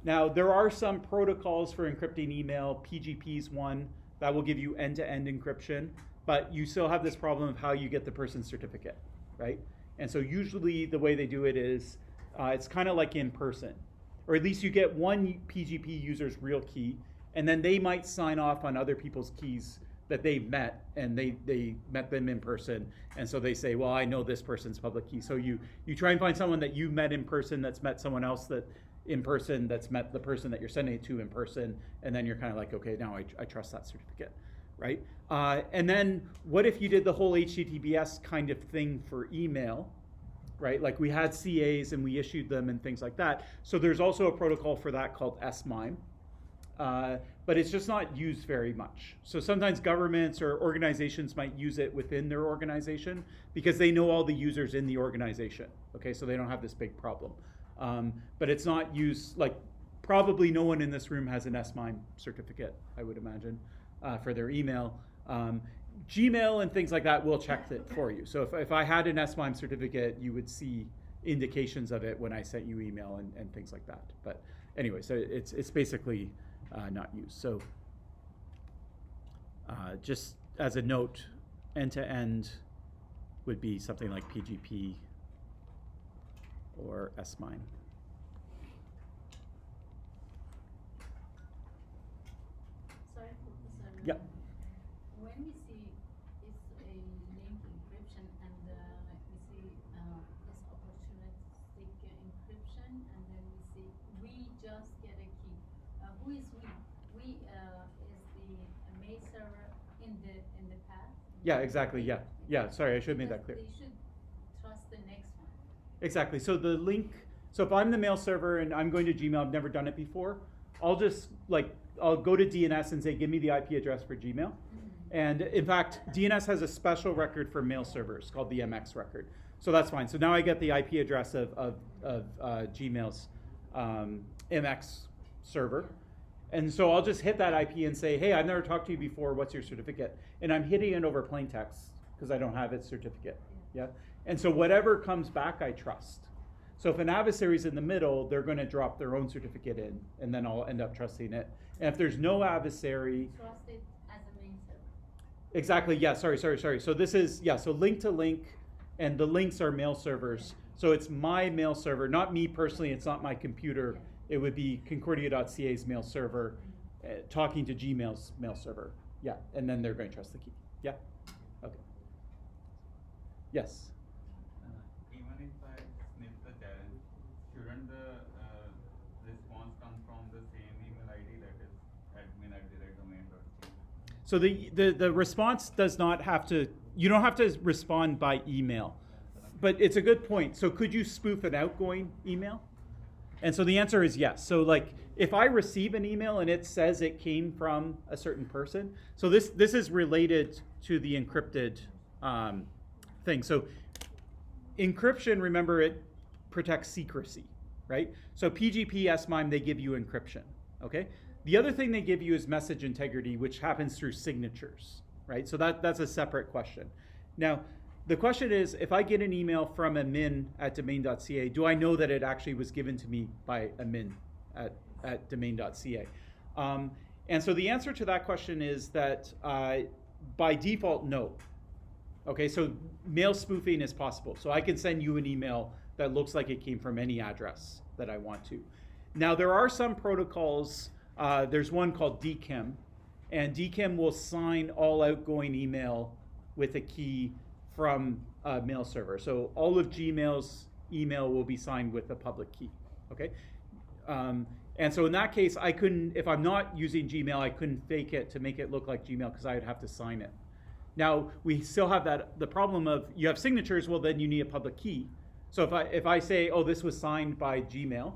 Now, there are some protocols for encrypting email. PGP is one that will give you end-to-end encryption, but you still have this problem of how you get the person's certificate, right? And so usually the way they do it is it's kind of like in person, or at least you get one PGP user's real key, and then they might sign off on other people's keys that they've met, and they met them in person, and so they say, well, I know this person's public key. So you try and find someone that you met in person that's met someone else that in person that's met the person that you're sending it to in person, and then you're kind of like, okay, now I trust that certificate, right? And then what if you did the whole HTTPS kind of thing for email, right? Like we had CAs and we issued them and things like that. So there's also a protocol for that called SMIME, but it's just not used very much. So sometimes governments or organizations might use it within their organization because they know all the users in the organization, okay? So they don't have this big problem. But it's not used, like probably no one in this room has an SMIME certificate, I would imagine, for their email. Gmail and things like that will check it for you. So if I had an SMIME certificate, you would see indications of it when I sent you email and things like that. But anyway, so it's basically not used. So just as a note, end-to-end would be something like PGP or SMIME. Sorry, Professor. Yeah. When we see it's a link encryption and we see this opportunistic encryption, and then we see we just get a key. Who is we? We is the mail server in the path. Yeah, exactly. Yeah, yeah. Sorry, I should have made that clear. They should trust the next one. Exactly. So the link. So if I'm the mail server and I'm going to Gmail, I've never done it before. I'll go to DNS and say, give me the IP address for Gmail. And in fact, DNS has a special record for mail servers called the MX record. So that's fine. So now I get the IP address of Gmail's MX server. And so I'll just hit that IP and say, hey, I've never talked to you before. What's your certificate? And I'm hitting it over plain text because I don't have its certificate. Yeah. And so whatever comes back, I trust. So if an adversary's in the middle, they're going to drop their own certificate in, and then I'll end up trusting it. And if there's no adversary, Trust it as a main server. exactly, yeah, sorry. So this is, yeah, so link to link, and the links are mail servers. So it's my mail server, not me personally, it's not my computer. It would be Concordia.ca's mail server talking to Gmail's mail server. Yeah, and then they're going to trust the key. Yeah, okay. Yes? Even if I snip the challenge, shouldn't the response come from the same email ID, that is admin@domain.ca? So the response does not have to, you don't have to respond by email. But it's a good point. So could you spoof an outgoing email? And so the answer is yes. So like if I receive an email and it says it came from a certain person, so this is related to the encrypted thing. So encryption, remember, it protects secrecy, right? So PGP, SMIME, they give you encryption, okay? The other thing they give you is message integrity, which happens through signatures, right? So that's a separate question. Now, the question is, if I get an email from admin@domain.ca, do I know that it actually was given to me by admin at domain.ca? And so the answer to that question is that by default, no. Okay, so mail spoofing is possible. So I can send you an email that looks like it came from any address that I want to. Now, there are some protocols. There's one called DKIM, and DKIM will sign all outgoing email with a key from a mail server. So all of Gmail's email will be signed with a public key, okay? And so in that case, I couldn't, if I'm not using Gmail, I couldn't fake it to make it look like Gmail because I would have to sign it. Now, we still have the problem of you have signatures, well, then you need a public key. So if I say, oh, this was signed by Gmail,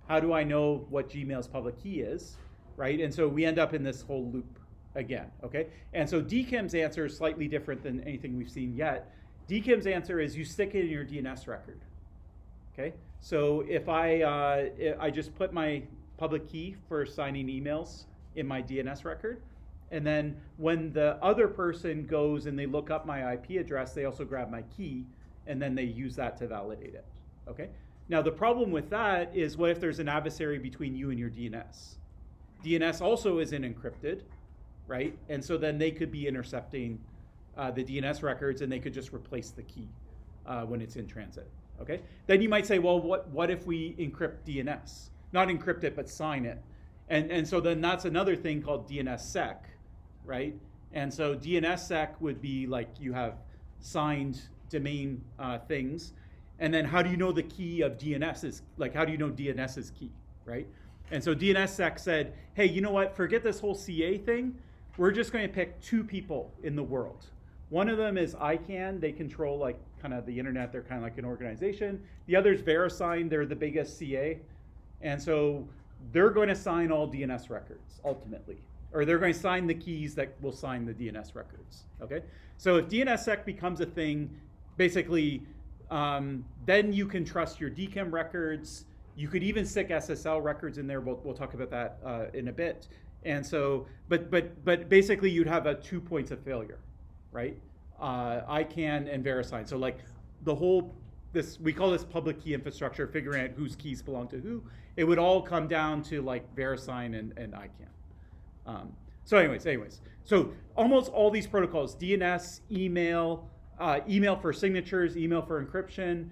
how do I know what Gmail's public key is, right? And so we end up in this whole loop again, okay? And so DKIM's answer is slightly different than anything we've seen yet. DKIM's answer is you stick it in your DNS record, okay? So if I just put my public key for signing emails in my DNS record, and then when the other person goes and they look up my IP address, they also grab my key, and then they use that to validate it, okay? Now the problem with that is what if there's an adversary between you and your DNS? DNS also isn't encrypted, right? And so then they could be intercepting the DNS records and they could just replace the key when it's in transit, okay? Then you might say, well, what if we encrypt DNS? Not encrypt it, but sign it. And so then that's another thing called DNSSEC, right? And so DNSSEC would be like you have signed domain things, and then how do you know the key of DNS is, like how do you know DNS is key, right? And so DNSSEC said, hey, you know what, forget this whole CA thing. We're just going to pick 2 people in the world. One of them is ICANN. They control like kind of the internet. They're kind of like an organization. The other is VeriSign. They're the biggest CA. And so they're going to sign all DNS records ultimately, or they're going to sign the keys that will sign the DNS records, okay? So if DNSSEC becomes a thing, basically, then you can trust your DKIM records. You could even stick SSL records in there. We'll talk about that in a bit. And so, but basically you'd have 2 points of failure, right? ICANN and VeriSign. So like the whole, we call this public key infrastructure, figuring out whose keys belong to who. It would all come down to like VeriSign and ICANN. So anyways, so almost all these protocols, DNS, email, email for signatures, email for encryption,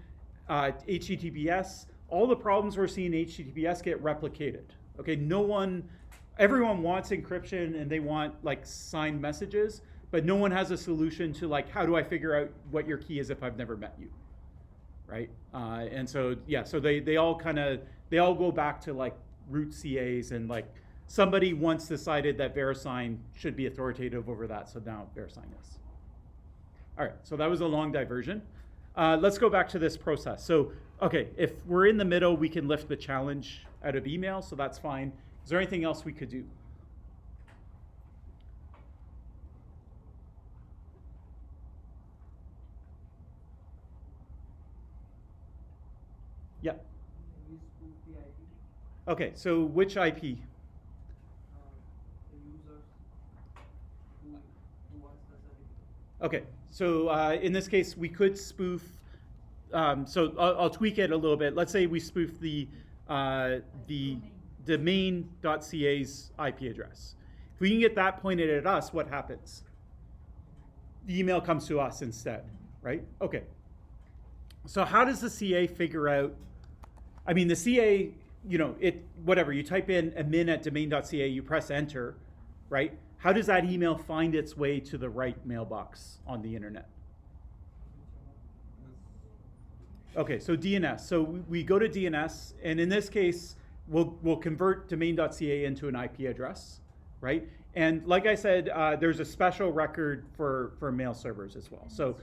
HTTPS, all the problems we're seeing in HTTPS get replicated. Okay, everyone wants encryption and they want like signed messages, but no one has a solution to like, how do I figure out what your key is if I've never met you, right? And so, yeah, so they all go back to like root CAs, and like somebody once decided that VeriSign should be authoritative over that, so now VeriSign is. All right, so that was a long diversion. Let's go back to this process. So, okay, if we're in the middle, we can lift the challenge out of email, so that's fine. Is there anything else we could do? Yeah. We spoof the IP, Okay, so which IP? the users who wants the certificate. Okay, so in this case, we could spoof. So I'll tweak it a little bit. Let's say we spoof the domain.ca's IP address. If we can get that pointed at us, what happens? The email comes to us instead, right? Okay. So how does the CA figure out? I mean, the CA, whatever, you type in admin at domain.ca, you press enter, right? How does that email find its way to the right mailbox on the internet? Okay, so DNS. So we go to DNS, and in this case, we'll convert domain.ca into an IP address, right? And like I said, there's a special record for mail servers as well. So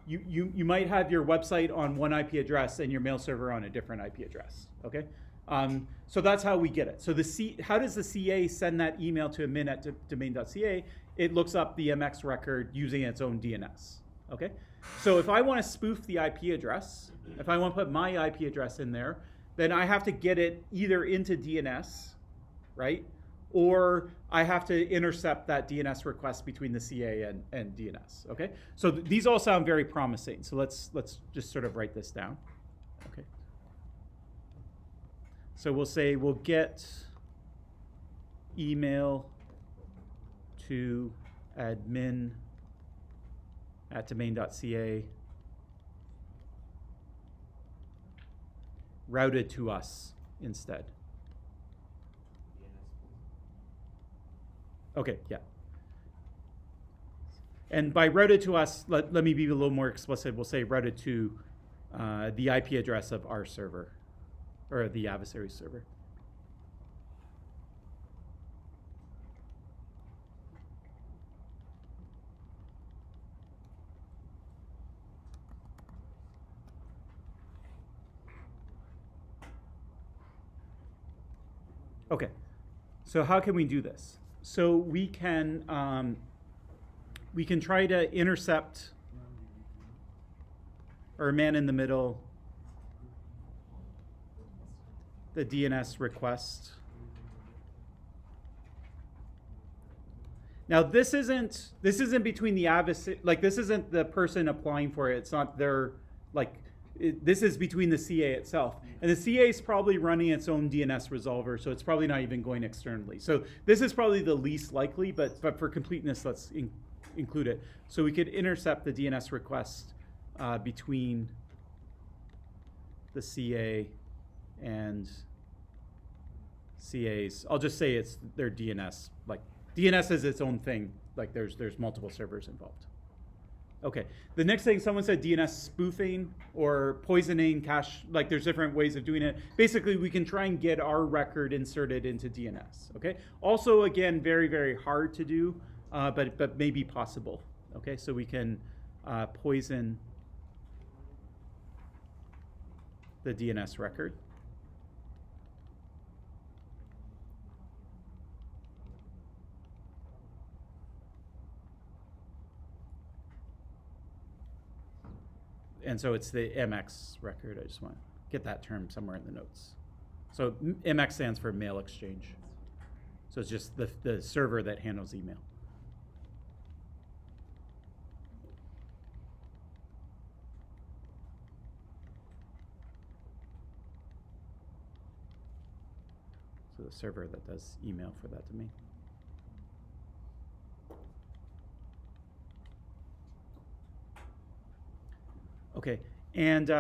you might have your website on one IP address and your mail server on a different IP address, okay? So that's how we get it. So how does the CA send that email to admin at domain.ca? It looks up the MX record using its own DNS, okay? So if I want to spoof the IP address, if I want to put my IP address in there, then I have to get it either into DNS, right? Or I have to intercept that DNS request between the CA and DNS, okay? So these all sound very promising. So let's just sort of write this down, okay? So we'll say we'll get email to admin at domain.ca routed to us instead. Okay, yeah. And by routed to us, let me be a little more explicit. We'll say routed to the IP address of our server, or the adversary server. Okay, so how can we do this? So we can try to intercept, or man in the middle, the DNS request. Now this isn't between the adversary, like this isn't the person applying for it. It's not their, like, this is between the CA itself. And the CA is probably running its own DNS resolver, so it's probably not even going externally. So this is probably the least likely, but for completeness, let's include it. So we could intercept the DNS request between the CA and CA's. I'll just say it's their DNS. Like DNS is its own thing. Like there's multiple servers involved. Okay, the next thing, someone said DNS spoofing or poisoning cache, like there's different ways of doing it. Basically, we can try and get our record inserted into DNS, okay? Also, again, very, very hard to do, but maybe possible, okay? So we can poison the DNS record. And so it's the MX record. I just want to get that term somewhere in the notes. So MX stands for mail exchange. So it's just the server that handles email. So the server that does email for that domain. Okay, and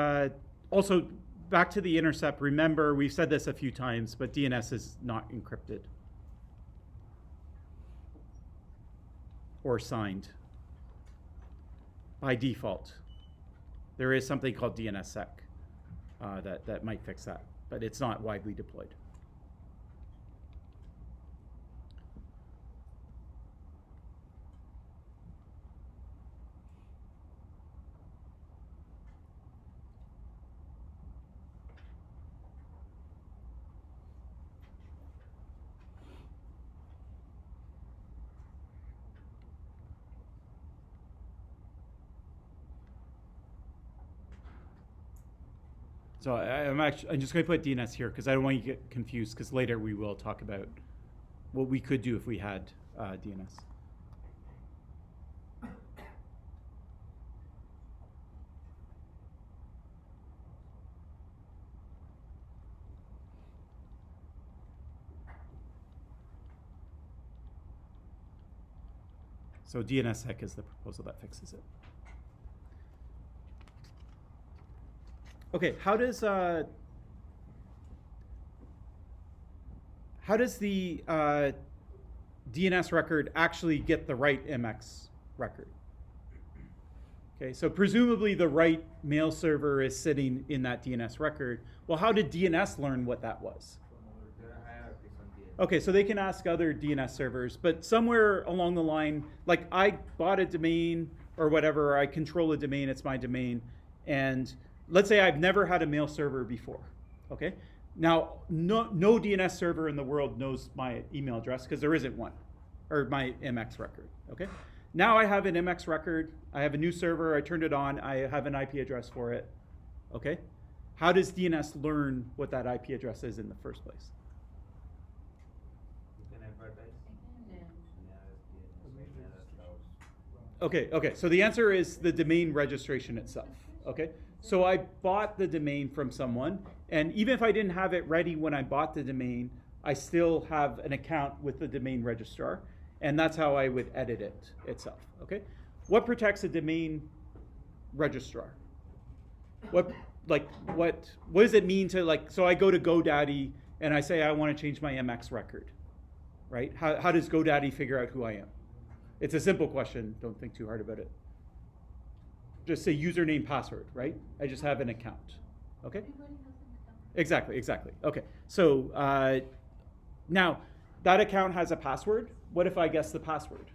also back to the intercept, remember, we've said this a few times, but DNS is not encrypted or signed by default. There is something called DNSSEC that might fix that, but it's not widely deployed. So I'm just going to put DNS here because I don't want you to get confused, because later we will talk about what we could do if we had DNS. So DNSSEC is the proposal that fixes it. Okay, how does the DNS record actually get the right MX record? Okay, so presumably the right mail server is sitting in that DNS record. Well, how did DNS learn what that was? There are hierarchies on DNS. Okay, so they can ask other DNS servers, but somewhere along the line, like I bought a domain or whatever, or I control a domain, it's my domain, and let's say I've never had a mail server before, okay? Now, no DNS server in the world knows my email address because there isn't one, or my MX record, okay? Now I have an MX record, I have a new server, I turned it on, I have an IP address for it, okay? How does DNS learn what that IP address is in the first place? You can advertise. Okay, so the answer is the domain registration itself, okay? So I bought the domain from someone, and even if I didn't have it ready when I bought the domain, I still have an account with the domain registrar, and that's how I would edit it itself, okay? What protects a domain registrar? What does it mean to, like, so I go to GoDaddy and I say I want to change my MX record, right? How does GoDaddy figure out who I am? It's a simple question. Don't think too hard about it. Just say username, password, right? I just have an account. Okay? Everybody has an account. Exactly. Okay. So now that account has a password. What if I guess the password?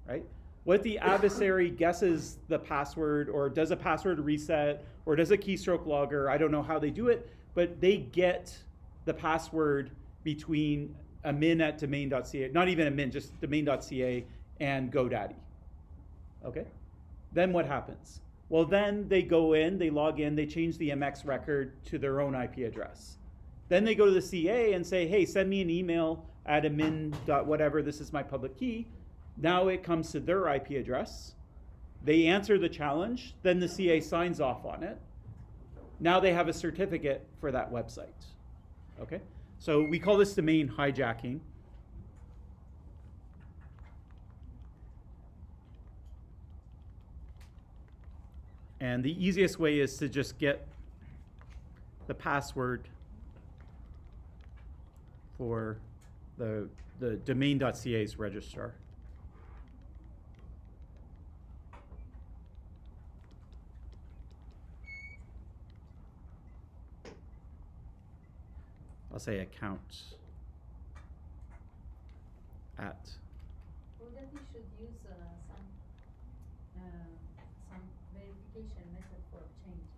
Right? What if the adversary guesses the password, or does a password reset, or does a keystroke logger? I don't know how they do it, but they get the password between admin at domain.ca, not even admin, just domain.ca and GoDaddy. Okay? Then what happens? Well, then they go in, they log in, they change the MX record to their own IP address. Then they go to the CA and say, hey, send me an email at admin.whatever, this is my public key. Now it comes to their IP address. They answer the challenge, then the CA signs off on it. Now they have a certificate for that website. Okay? So we call this domain hijacking. And the easiest way is to just get the password for the domain.ca's registrar. I'll say account at. Well, then we should use some verification method for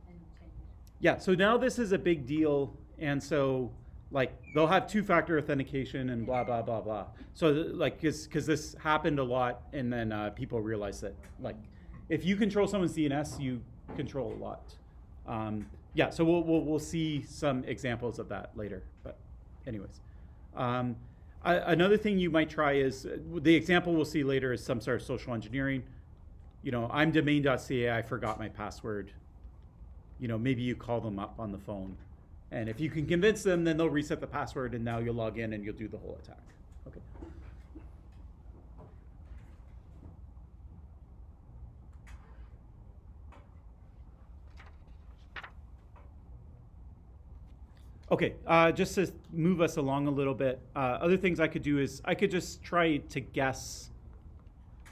any change. Yeah, so now this is a big deal, and so like they'll have two-factor authentication and blah blah blah blah. So like because this happened a lot, and then people realize that like if you control someone's DNS, you control a lot. Yeah, so we'll see some examples of that later. But anyways, another thing you might try is the example we'll see later is some sort of social engineering. You know, I'm domain.ca, I forgot my password. You know, maybe you call them up on the phone, and if you can convince them, then they'll reset the password, and now you'll log in and you'll do the whole attack. Okay. Okay, just to move us along a little bit, other things I could do is I could just try to guess.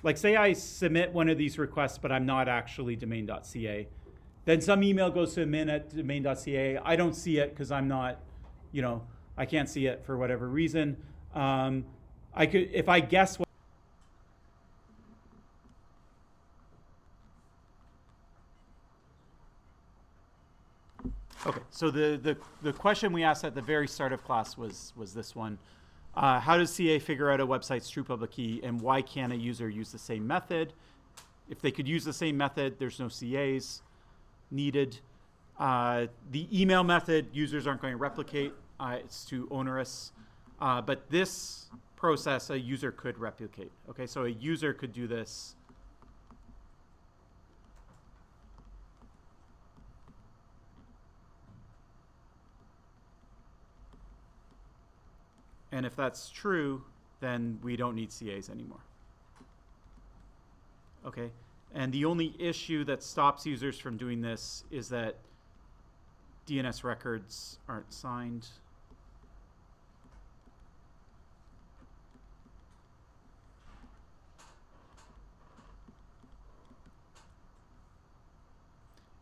Like say I submit one of these requests, but I'm not actually domain.ca. Then some email goes to admin at domain.ca. I don't see it because I'm not, you know, I can't see it for whatever reason. I could, if I guess what. Okay, so the question we asked at the very start of class was this one. How does CA figure out a website's true public key, and why can't a user use the same method? If they could use the same method, there's no CAs needed. The email method, users aren't going to replicate. It's too onerous. But this process, a user could replicate. Okay, so a user could do this. And if that's true, then we don't need CAs anymore. Okay, and the only issue that stops users from doing this is that DNS records aren't signed.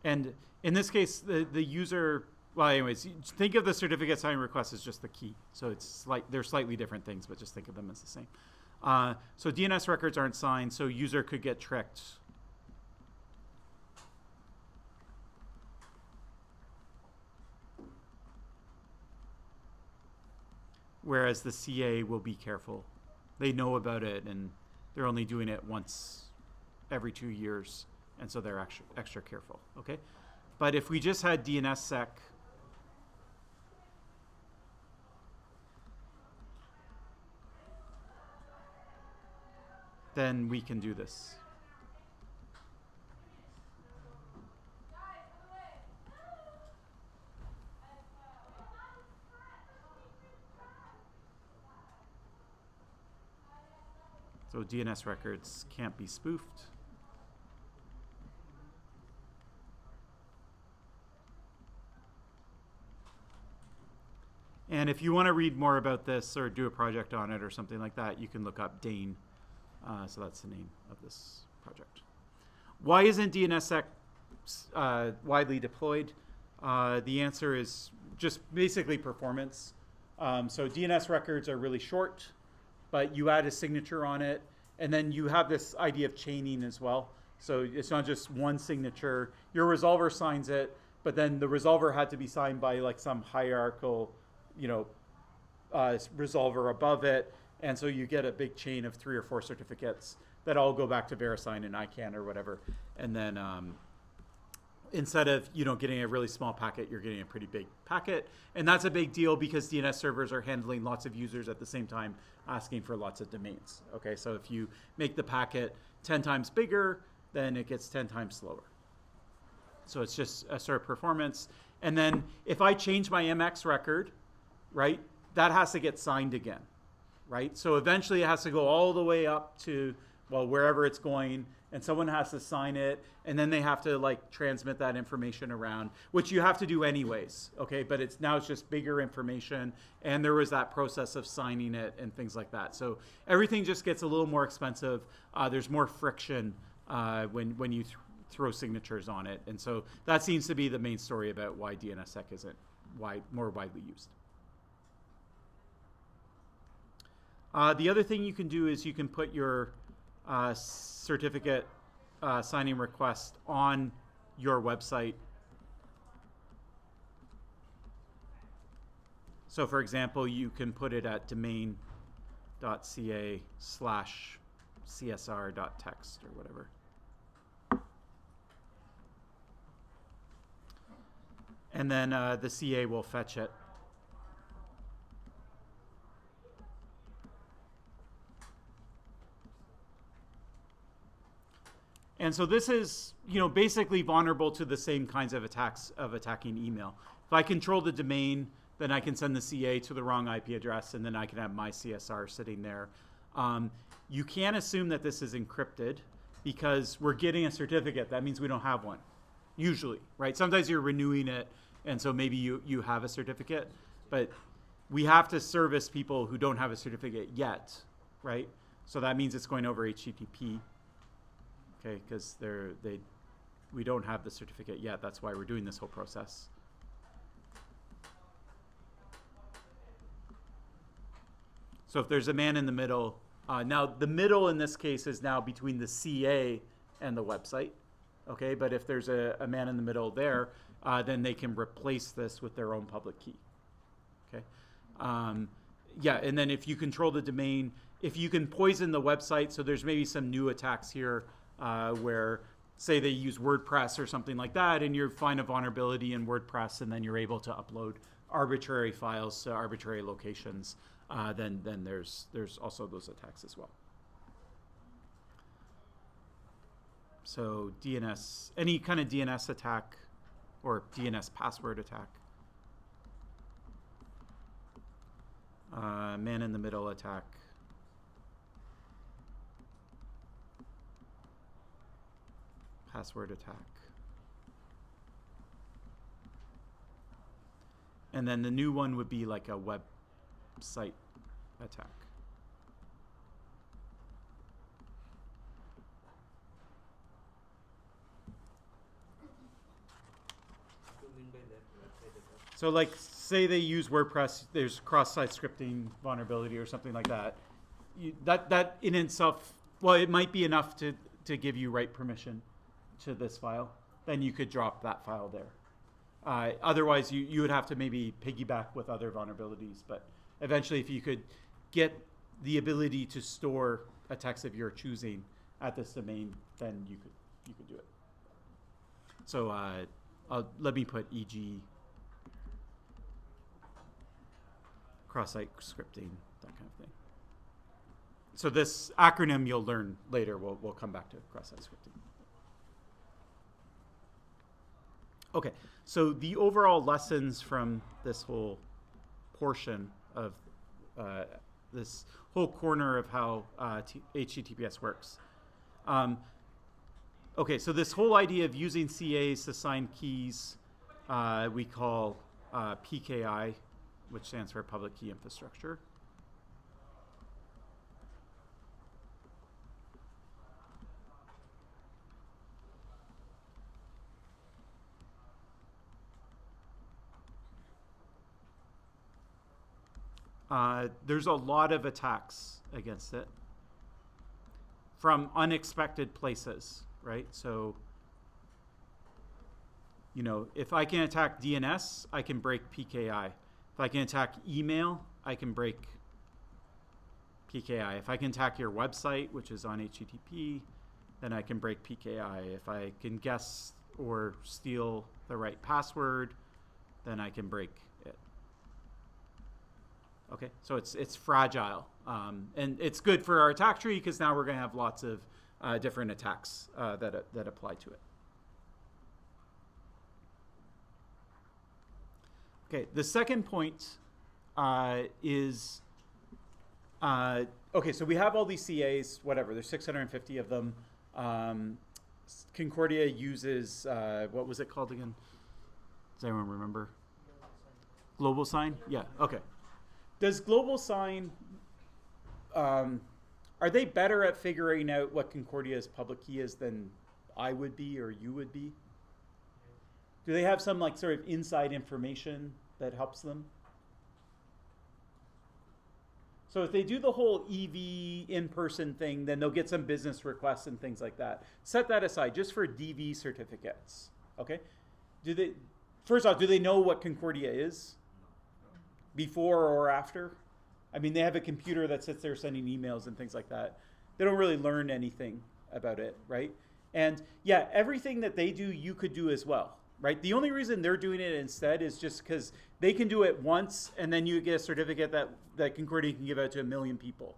And in this case, the user, well, anyways, think of the certificate signing request as just the key. So it's like they're slightly different things, but just think of them as the same. So DNS records aren't signed, so user could get tricked. Whereas the CA will be careful. They know about it, and they're only doing it once every 2 years, and so they're extra careful, okay? But if we just had DNSSEC, then we can do this. So DNS records can't be spoofed. And if you want to read more about this or do a project on it or something like that, you can look up Dane. So that's the name of this project. Why isn't DNSSEC widely deployed? The answer is just basically performance. So DNS records are really short, but you add a signature on it, and then you have this idea of chaining as well. So it's not just one signature. Your resolver signs it, but then the resolver had to be signed by like some hierarchical, resolver above it, and so you get a big chain of 3 or 4 certificates that all go back to VeriSign and ICANN or whatever, and then instead of getting a really small packet, you're getting a pretty big packet, and that's a big deal because DNS servers are handling lots of users at the same time, asking for lots of domains. Okay, so if you make the packet 10 times bigger, then it gets 10 times slower. So it's just a sort of performance. And then if I change my MX record, right, that has to get signed again, right? So eventually it has to go all the way up to, well, wherever it's going, and someone has to sign it, and then they have to like transmit that information around, which you have to do anyways, okay? But it's just bigger information, and there was that process of signing it and things like that. So everything just gets a little more expensive. There's more friction when you throw signatures on it, and so that seems to be the main story about why DNSSEC isn't more widely used. The other thing you can do is you can put your certificate signing request on your website. So for example, you can put it at domain.ca/csr.text or whatever. And then the CA will fetch it. And so this is, basically vulnerable to the same kinds of attacks of attacking email. If I control the domain, then I can send the CA to the wrong IP address, and then I can have my CSR sitting there. You can't assume that this is encrypted because we're getting a certificate. That means we don't have one, usually, right? Sometimes you're renewing it, and so maybe you have a certificate, but we have to service people who don't have a certificate yet, right? So that means it's going over HTTP. Okay, because we don't have the certificate yet. That's why we're doing this whole process. So if there's a man in the middle, now the middle in this case is now between the CA and the website. Okay, but if there's a man in the middle there, then they can replace this with their own public key. Okay, yeah, and then if you control the domain, if you can poison the website, so there's maybe some new attacks here. Where, say, they use WordPress or something like that, and you find a vulnerability in WordPress, and then you're able to upload arbitrary files to arbitrary locations. Then there's also those attacks as well. So DNS, any kind of DNS attack or DNS password attack, man in the middle attack. Password attack. And then the new one would be like a website attack. What do you mean by that website attack? So like say they use WordPress, there's cross-site scripting vulnerability or something like that. That in itself, well, it might be enough to give you write permission to this file, then you could drop that file there. Otherwise, you would have to maybe piggyback with other vulnerabilities. But eventually, if you could get the ability to store a text of your choosing at this domain, then you could do it. So let me put e.g. cross-site scripting, that kind of thing. So this acronym you'll learn later. We'll come back to cross-site scripting. Okay, so the overall lessons from this whole portion of this whole corner of how HTTPS works. Okay, so this whole idea of using CAs to sign keys we call PKI, which stands for Public Key Infrastructure. there's a lot of attacks against it from unexpected places, right? So, you know, if I can attack DNS, I can break PKI. If I can attack email, I can break PKI. If I can attack your website, which is on HTTP, then I can break PKI. If I can guess or steal the right password, then I can break it. Okay, so it's fragile. And it's good for our attack tree because now we're going to have lots of different attacks that apply to it. Okay, the second point is, okay, so we have all these CAs, whatever, there's 650 of them. Concordia uses, what was it called again? Does anyone remember? Global Sign? Yeah, okay. Does Global Sign, are they better at figuring out what Concordia's public key is than I would be or you would be? Do they have some like sort of inside information that helps them? So if they do the whole EV in-person thing, then they'll get some business requests and things like that. Set that aside, just for DV certificates, okay? First off, do they know what Concordia is? Before or after? I mean, they have a computer that sits there sending emails and things like that. They don't really learn anything about it, right? And yeah, everything that they do, you could do as well, right? The only reason they're doing it instead is just because they can do it once and then you get a certificate that Concordia can give out to 1 million people,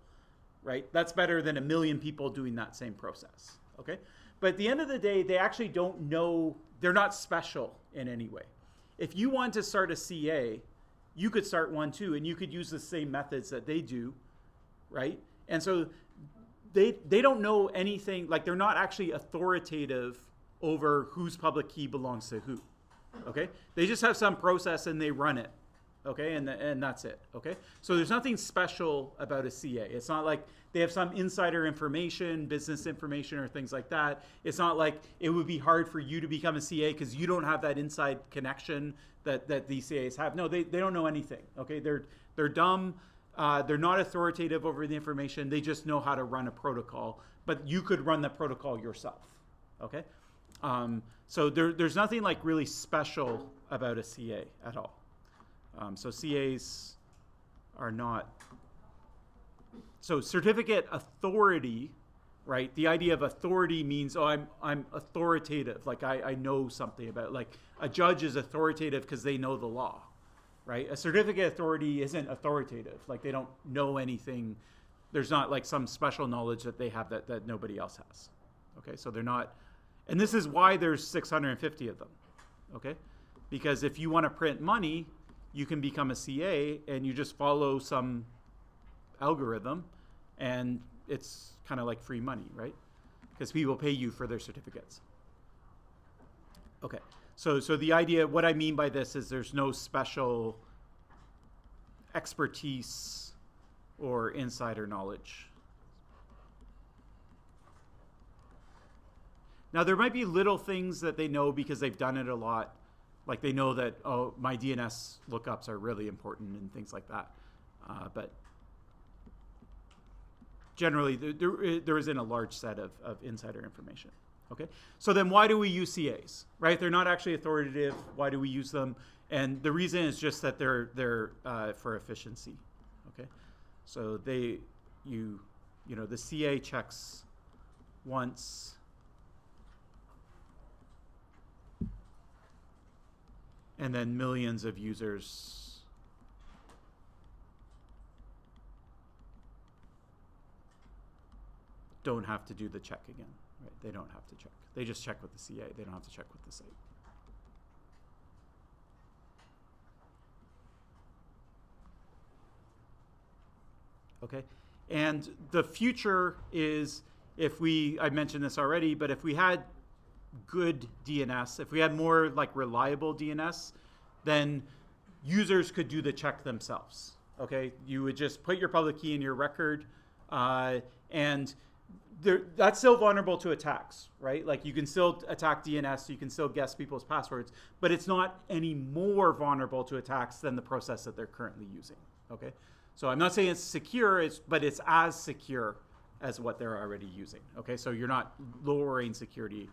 right? That's better than 1 million people doing that same process, okay? But at the end of the day, they actually don't know, they're not special in any way. If you want to start a CA, you could start one too, and you could use the same methods that they do, right? And so they don't know anything, like they're not actually authoritative over whose public key belongs to who, okay? They just have some process and they run it, okay? And that's it, okay? So there's nothing special about a CA. It's not like they have some insider information, business information, or things like that. It's not like it would be hard for you to become a CA because you don't have that inside connection that these CAs have. No, they don't know anything, okay? They're dumb. They're not authoritative over the information. They just know how to run a protocol, but you could run the protocol yourself, okay? So there's nothing like really special about a CA at all. So CAs are not, so certificate authority, right? The idea of authority means, oh, I'm authoritative, like I know something about it. Like a judge is authoritative because they know the law, right? A certificate authority isn't authoritative, like they don't know anything. There's not like some special knowledge that they have that nobody else has, okay? So they're not, and this is why there's 650 of them, okay? Because if you want to print money, you can become a CA and you just follow some algorithm and it's kind of like free money, right? Because people pay you for their certificates. Okay, so the idea, what I mean by this is there's no special expertise or insider knowledge. Now, there might be little things that they know because they've done it a lot. Like they know that, oh, my DNS lookups are really important and things like that. But generally, there isn't a large set of insider information. Okay, so then why do we use CAs, right? They're not actually authoritative. Why do we use them? And the reason is just that they're for efficiency. Okay, so the CA checks once. And then millions of users don't have to do the check again, right? They don't have to check. They just check with the CA. They don't have to check with the site. Okay, and the future is I mentioned this already, but if we had good DNS, if we had more like reliable DNS, then users could do the check themselves. Okay, you would just put your public key in your record, and that's still vulnerable to attacks, right? Like you can still attack DNS, you can still guess people's passwords, but it's not any more vulnerable to attacks than the process that they're currently using. Okay, So I'm not saying it's secure, but it's as secure as what they're already using. Okay, so you're not lowering security.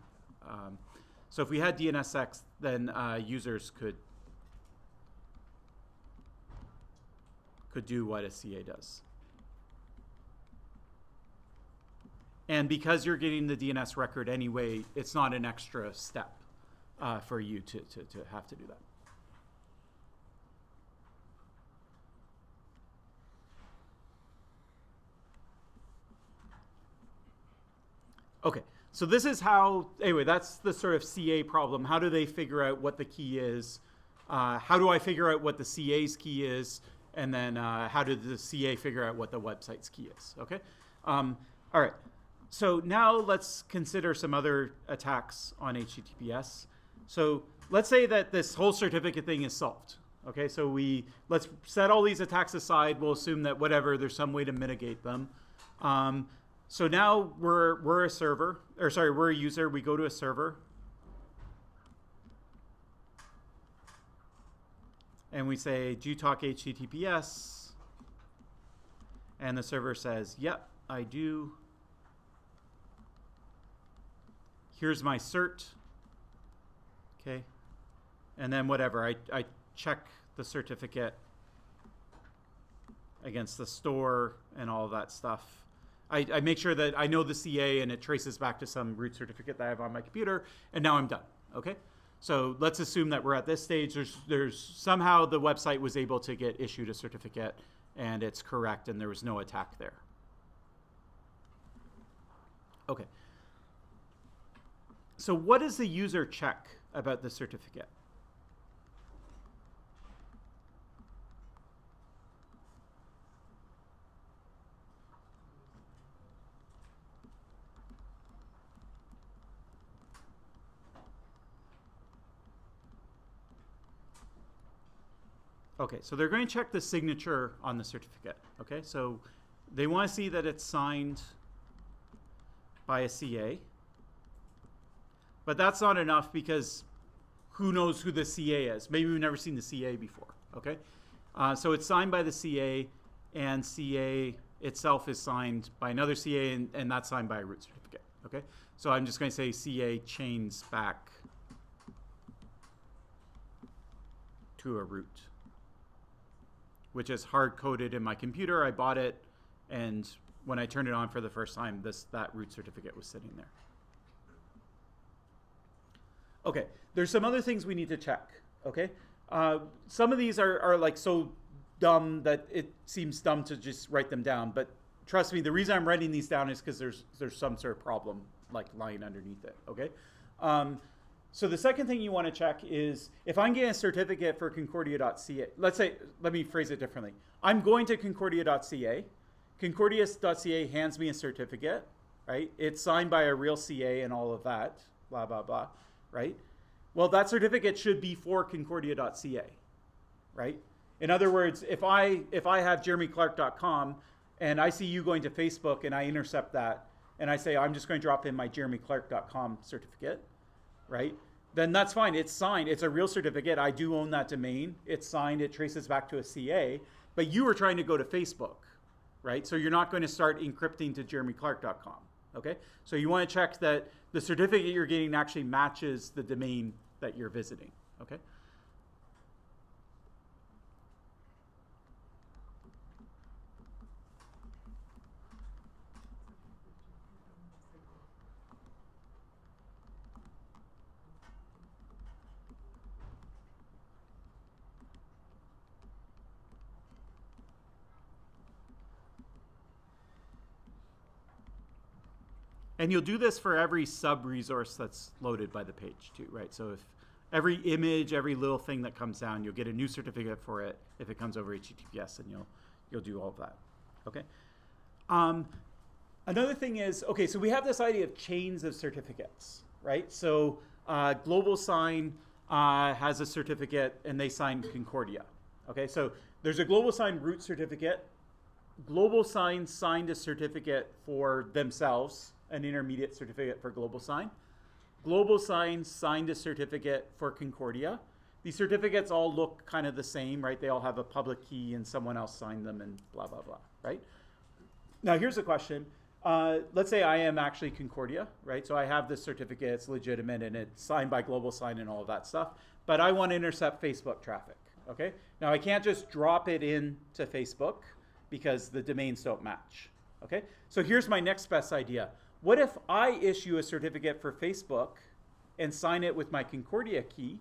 So if we had DNSX, then users could do what a CA does. And because you're getting the DNS record anyway, it's not an extra step for you to have to do that. Okay, so this is how, anyway, that's the sort of CA problem. How do they figure out what the key is? How do I figure out what the CA's key is? And then how did the CA figure out what the website's key is? Okay, all right. So now let's consider some other attacks on HTTPS. So let's say that this whole certificate thing is solved. Okay, so let's set all these attacks aside. We'll assume that whatever, there's some way to mitigate them. So now we're a server, or sorry, we're a user. We go to a server. And we say, do you talk HTTPS? And the server says, yep, I do. Here's my cert. Okay. And then whatever, I check the certificate against the store and all of that stuff. I make sure that I know the CA and it traces back to some root certificate that I have on my computer, and now I'm done. Okay? So let's assume that we're at this stage. There's somehow the website was able to get issued a certificate and it's correct and there was no attack there. Okay. So what does the user check about the certificate? Okay, so they're going to check the signature on the certificate. Okay, so they want to see that it's signed by a CA. But that's not enough because who knows who the CA is? Maybe we've never seen the CA before. Okay, so it's signed by the CA, and CA itself is signed by another CA, and that's signed by a root certificate. Okay, so I'm just going to say CA chains back to a root, which is hard-coded in my computer. I bought it, and when I turned it on for the first time, that root certificate was sitting there. Okay, there's some other things we need to check, okay? Some of these are like so dumb that it seems dumb to just write them down, but trust me, the reason I'm writing these down is because there's some sort of problem like lying underneath it, okay? So the second thing you want to check is if I'm getting a certificate for Concordia.ca, let me phrase it differently. I'm going to Concordia.ca. Concordia.ca hands me a certificate, right? It's signed by a real CA and all of that, blah, blah, blah, right? Well, that certificate should be for Concordia.ca, right? In other words, if I have jeremyclark.com and I see you going to Facebook and I intercept that and I say, I'm just going to drop in my jeremyclark.com certificate, right? Then that's fine. It's signed. It's a real certificate. I do own that domain. It's signed. It traces back to a CA. But you were trying to go to Facebook, right? So you're not going to start encrypting to jeremyclark.com, okay? So you want to check that the certificate you're getting actually matches the domain that you're visiting, okay? And you'll do this for every sub-resource that's loaded by the page too, right? So if every image, every little thing that comes down, you'll get a new certificate for it if it comes over HTTPS, and you'll do all of that, okay? Another thing is, okay, so we have this idea of chains of certificates, right? So Global Sign has a certificate, and they signed Concordia, okay? So there's a Global Sign root certificate. Global Sign signed a certificate for themselves, an intermediate certificate for Global Sign. Global Sign signed a certificate for Concordia. These certificates all look kind of the same, right? They all have a public key and someone else signed them and blah, blah, blah, right? Now here's a question. Let's say I am actually Concordia, right? So I have this certificate, it's legitimate, and it's signed by GlobalSign and all of that stuff, but I want to intercept Facebook traffic, okay? Now I can't just drop it into Facebook because the domains don't match, okay? So here's my next best idea. What if I issue a certificate for Facebook and sign it with my Concordia key,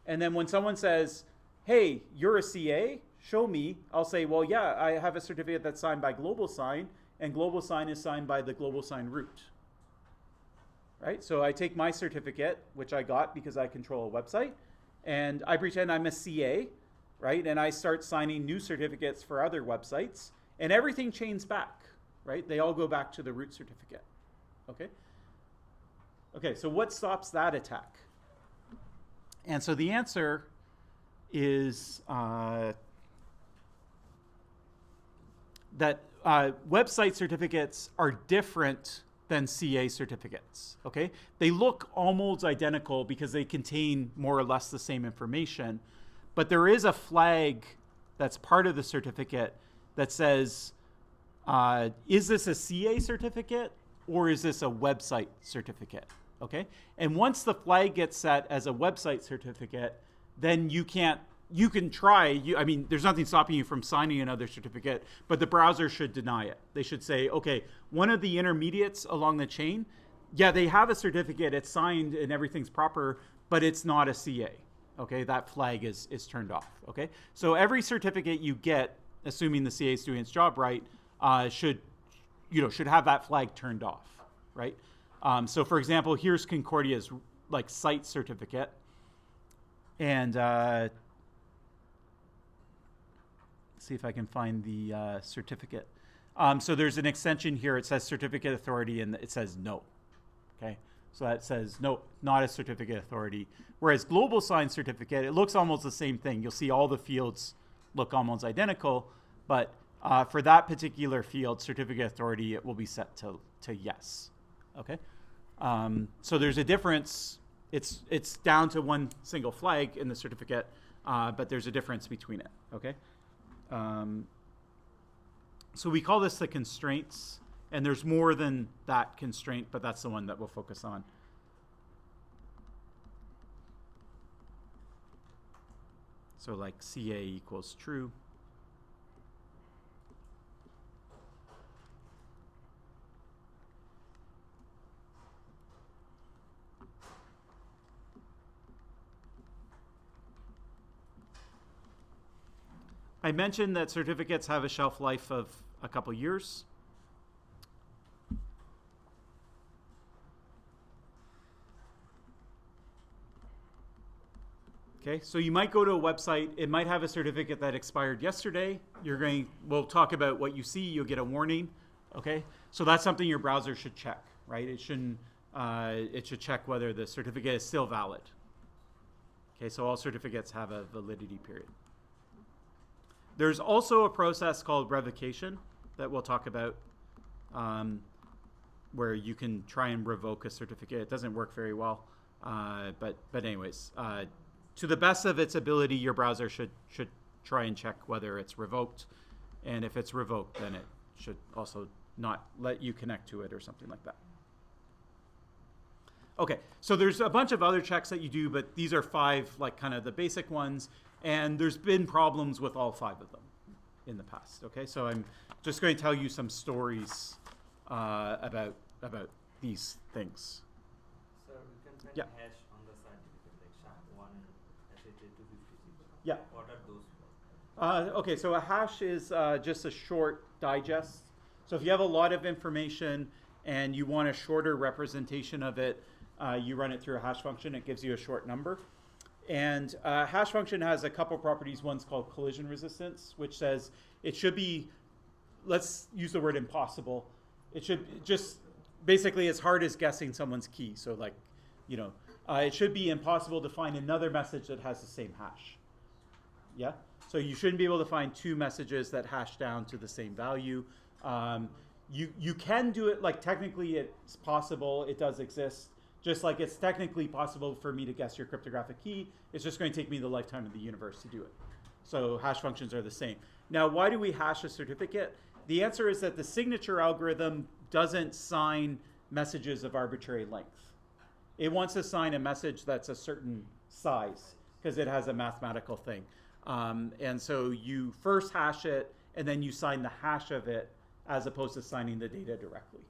and then when someone says, hey, you're a CA, show me, I'll say, well, yeah, I have a certificate that's signed by GlobalSign, and GlobalSign is signed by the GlobalSign root, right? So I take my certificate, which I got because I control a website, and I pretend I'm a CA, right? And I start signing new certificates for other websites, and everything chains back, right? They all go back to the root certificate, okay? Okay, so what stops that attack? And so the answer is that website certificates are different than CA certificates, okay? They look almost identical because they contain more or less the same information, but there is a flag that's part of the certificate that says, is this a CA certificate or is this a website certificate, okay? And once the flag gets set as a website certificate, then you can try, I mean, there's nothing stopping you from signing another certificate, but the browser should deny it. They should say, okay, one of the intermediates along the chain, yeah, they have a certificate, it's signed and everything's proper, but it's not a CA, okay? That flag is turned off, okay? So every certificate you get, assuming the CA is doing its job right, should have that flag turned off, right? So for example, here's Concordia's like site certificate, and see if I can find the certificate. So there's an extension here. It says certificate authority, and it says no. Okay, so that says no, not a certificate authority. Whereas GlobalSign certificate, it looks almost the same thing. You'll see all the fields look almost identical, but for that particular field, certificate authority, it will be set to yes. Okay, so there's a difference. It's down to one single flag in the certificate, but there's a difference between it. Okay. So we call this the constraints, and there's more than that constraint, but that's the one that we'll focus on. So like CA equals true. I mentioned that certificates have a shelf life of a couple years. Okay, so you might go to a website, it might have a certificate that expired yesterday. We'll talk about what you see, you'll get a warning, okay? So that's something your browser should check, right? It should check whether the certificate is still valid. Okay, so all certificates have a validity period. There's also a process called revocation that we'll talk about, where you can try and revoke a certificate. It doesn't work very well, but anyways, to the best of its ability, your browser should try and check whether it's revoked, and if it's revoked, then it should also not let you connect to it or something like that. Okay, so there's a bunch of other checks that you do, but these are 5, like kind of the basic ones. And there's been problems with all 5 of them in the past. Okay, so I'm just going to tell you some stories about these things. Sir, we can find Yeah. hash on the certificate, like SHA-1 and SHA-256. Yeah. What are those for? Okay, so a hash is just a short digest. So if you have a lot of information and you want a shorter representation of it, you run it through a hash function. It gives you a short number. And hash function has a couple properties. One's called collision resistance, which says it should be, let's use the word impossible. It should just, basically as hard as guessing someone's key. So like, it should be impossible to find another message that has the same hash. Yeah? So you shouldn't be able to find 2 messages that hash down to the same value. You can do it, like technically it's possible, it does exist. Just like it's technically possible for me to guess your cryptographic key, it's just going to take me the lifetime of the universe to do it. So hash functions are the same. Now, why do we hash a certificate? The answer is that the signature algorithm doesn't sign messages of arbitrary length. It wants to sign a message that's a certain size because it has a mathematical thing. And so you first hash it, and then you sign the hash of it as opposed to signing the data directly.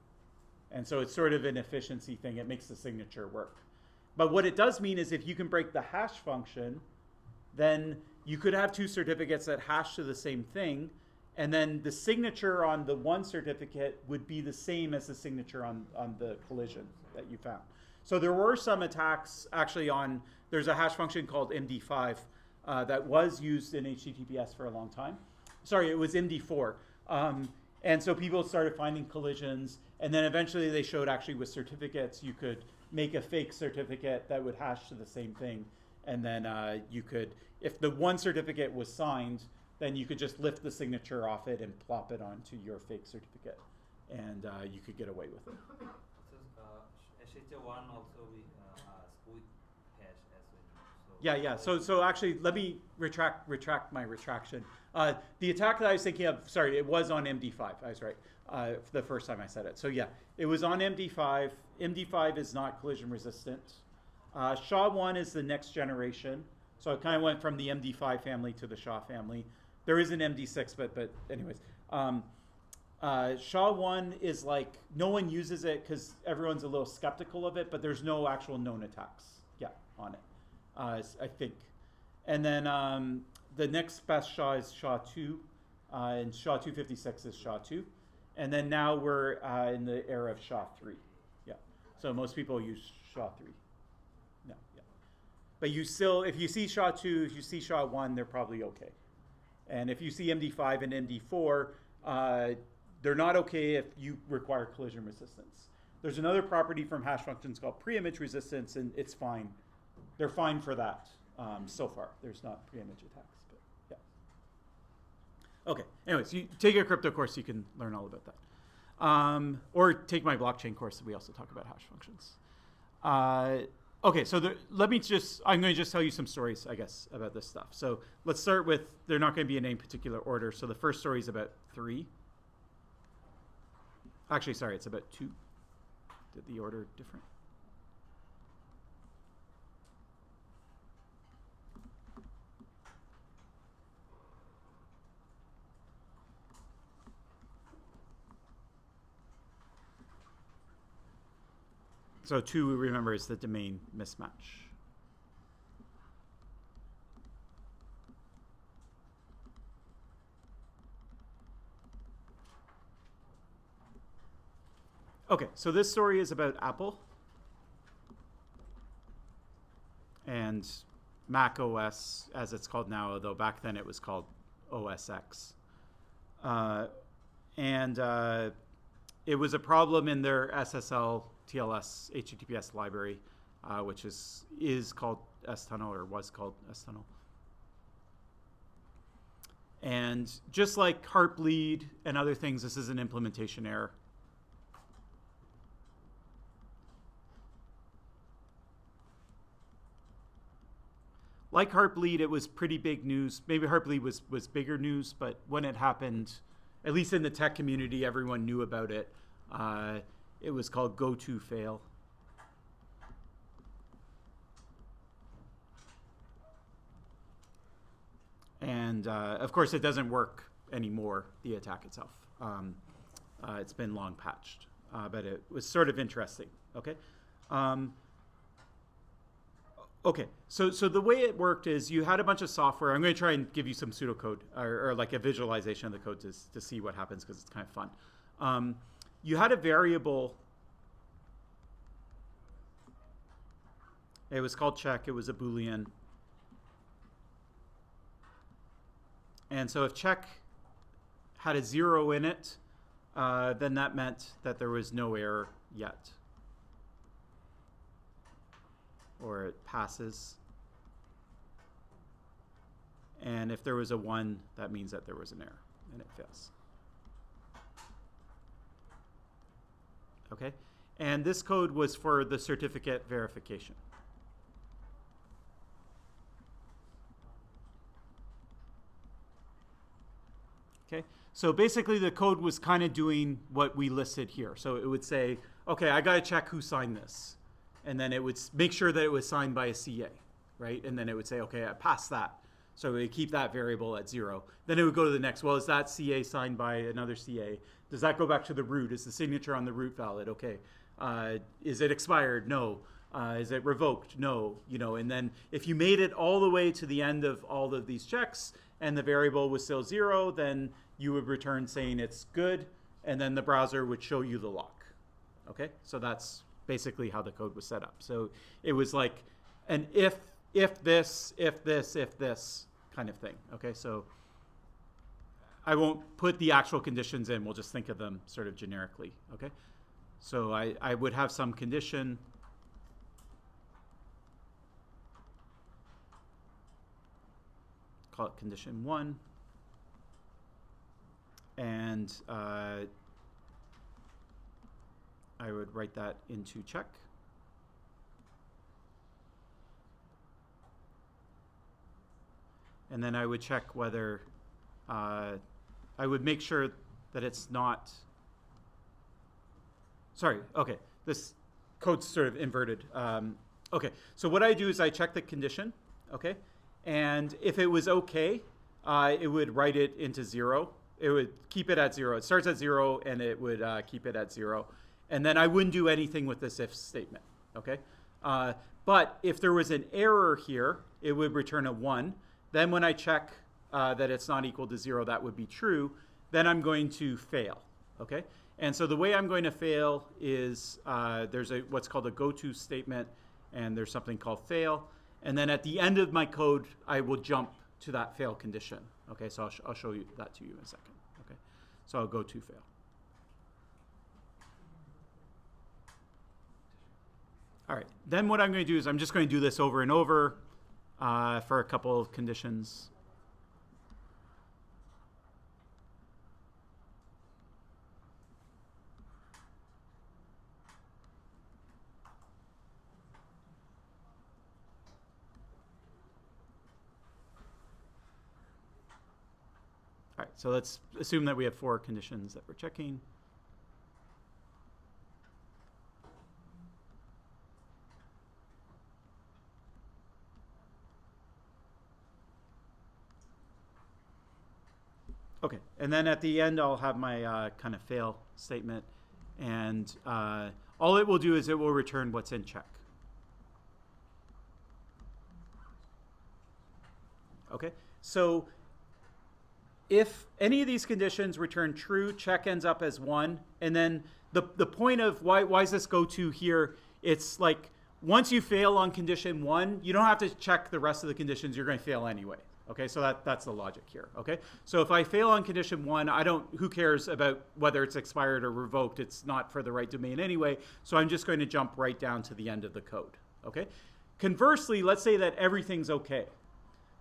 And so it's sort of an efficiency thing. It makes the signature work. But what it does mean is if you can break the hash function, then you could have two certificates that hash to the same thing, and then the signature on the one certificate would be the same as the signature on the collision that you found. So there were some attacks actually on, there's a hash function called MD5 that was used in HTTPS for a long time. Sorry, it was MD4. And so people started finding collisions, and then eventually they showed actually with certificates you could make a fake certificate that would hash to the same thing, and then you could, if the one certificate was signed, then you could just lift the signature off it and plop it onto your fake certificate, and you could get away with it. So SHA1 also we squeak hash as well. Yeah. So actually, let me retract my retraction. The attack that I was thinking of, sorry, it was on MD5. I was right the first time I said it. So yeah, it was on MD5. MD5 is not collision resistant. SHA1 is the next generation. So it kind of went from the MD5 family to the SHA family. There is an MD6, but anyways. SHA1 is like, no one uses it because everyone's a little skeptical of it, but there's no actual known attacks yet on it, I think. And then the next best SHA is SHA-2, and SHA-256 is SHA-2. And then now we're in the era of SHA-3. Yeah. So most people use SHA-3. No, yeah. But you still, if you see SHA-2, if you see SHA-1, they're probably okay. And if you see MD5 and MD4, they're not okay if you require collision resistance. There's another property from hash functions called pre-image resistance, and it's fine. They're fine for that so far. There's not pre-image attacks, but yeah. Okay, anyways, you take a crypto course, you can learn all about that. Or take my blockchain course, we also talk about hash functions. Okay, so I'm going to just tell you some stories, I guess, about this stuff. So let's start with, they're not going to be in any particular order. So the first story is about 3. Actually, sorry, it's about 2. Did the order different? So 2, remember, is the domain mismatch. Okay, so this story is about Apple and Mac OS, as it's called now, although back then it was called OS X. It was a problem in their SSL TLS HTTPS library, which is called S-Tunnel, or was called S-Tunnel. And just like Heartbleed and other things, this is an implementation error. Like Heartbleed, it was pretty big news. Maybe Heartbleed was bigger news, but when it happened, at least in the tech community, everyone knew about it. It was called go-to-fail. And of course, it doesn't work anymore, the attack itself. It's been long patched, but it was sort of interesting, okay? Okay, so the way it worked is you had a bunch of software. I'm going to try and give you some pseudocode or like a visualization of the code to see what happens because it's kind of fun. You had a variable. It was called check. It was a Boolean. And so if check had a 0 in it, then that meant that there was no error yet. Or it passes. And if there was a 1, that means that there was an error, and it fails. Okay? And this code was for the certificate verification. Okay, so basically the code was kind of doing what we listed here. So it would say, okay, I got to check who signed this. And then it would make sure that it was signed by a CA, right? And then it would say, okay, I passed that. So we keep that variable at 0. Then it would go to the next. Well, is that CA signed by another CA? Does that go back to the root? Is the signature on the root valid? Okay. Is it expired? No. Is it revoked? No. You know, and then if you made it all the way to the end of all of these checks and the variable was still 0, then you would return saying it's good, and then the browser would show you the lock. Okay, so that's basically how the code was set up. So it was like an if this kind of thing. Okay, so I won't put the actual conditions in. We'll just think of them sort of generically. Okay, so I would have some condition. Call it condition 1. And I would write that into check. And then I would check whether I would make sure that it's not. Sorry, okay, this code's sort of inverted. Okay, so what I do is I check the condition, okay? And if it was okay, it would write it into 0. It would keep it at 0. It starts at 0, and it would keep it at 0. And then I wouldn't do anything with this if statement, okay? But if there was an error here, it would return a 1. Then when I check that it's not equal to 0, that would be true. Then I'm going to fail, okay? And so the way I'm going to fail is there's what's called a go-to statement, and there's something called fail. And then at the end of my code, I will jump to that fail condition. Okay, so I'll show you that to you in a second. Okay, so I'll go to fail. All right, then what I'm going to do is I'm just going to do this over and over for a couple of conditions. All right, so let's assume that we have 4 conditions that we're checking. Okay, and then at the end, I'll have my kind of fail statement. And all it will do is it will return what's in check. Okay, so if any of these conditions return true, check ends up as 1. And then the point of why does this go to here, it's like once you fail on condition 1, you don't have to check the rest of the conditions. You're going to fail anyway. Okay, so that's the logic here. Okay, so if I fail on condition 1, who cares about whether it's expired or revoked? It's not for the right domain anyway. So I'm just going to jump right down to the end of the code. Okay, conversely, let's say that everything's okay.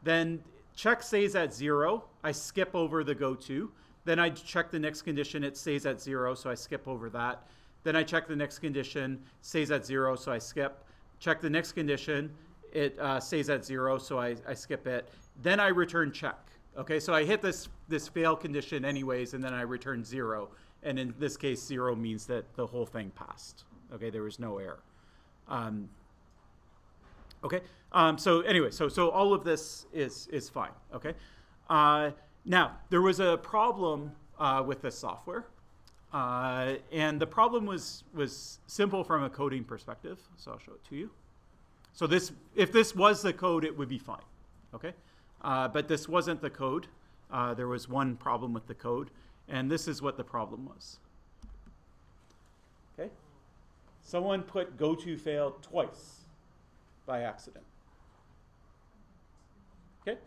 Then check stays at 0. I skip over the go-to. Then I check the next condition. It stays at 0, so I skip over that. Then I check the next condition. Stays at 0, so I skip. Check the next condition. It stays at 0, so I skip it. Then I return check. Okay, so I hit this fail condition anyways, and then I return 0. And in this case, 0 means that the whole thing passed. Okay, there was no error. Okay, so anyway, so all of this is fine. Okay, now there was a problem with this software, and the problem was simple from a coding perspective. So I'll show it to you. So if this was the code, it would be fine. Okay, but this wasn't the code. There was one problem with the code, and this is what the problem was. Okay, someone put go to fail twice by accident. Okay,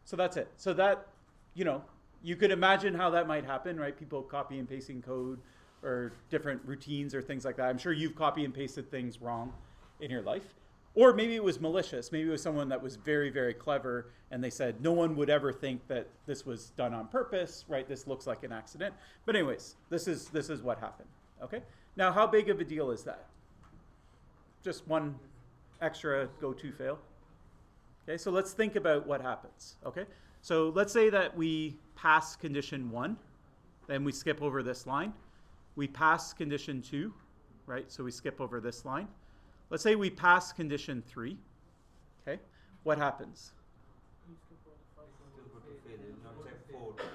so that's it. So that, you could imagine how that might happen, right? People copy and pasting code or different routines or things like that. I'm sure you've copy and pasted things wrong in your life. Or maybe it was malicious. Maybe it was someone that was very, very clever, and they said no one would ever think that this was done on purpose, right? This looks like an accident. But anyways, this is what happened. Okay. Now, how big of a deal is that? Just one extra go-to fail. Okay, so let's think about what happens. Okay, so let's say that we pass condition 1, then we skip over this line. We pass condition 2, right? So we skip over this line. Let's say we pass condition 3. Okay, what happens? Still go to fail. It will not check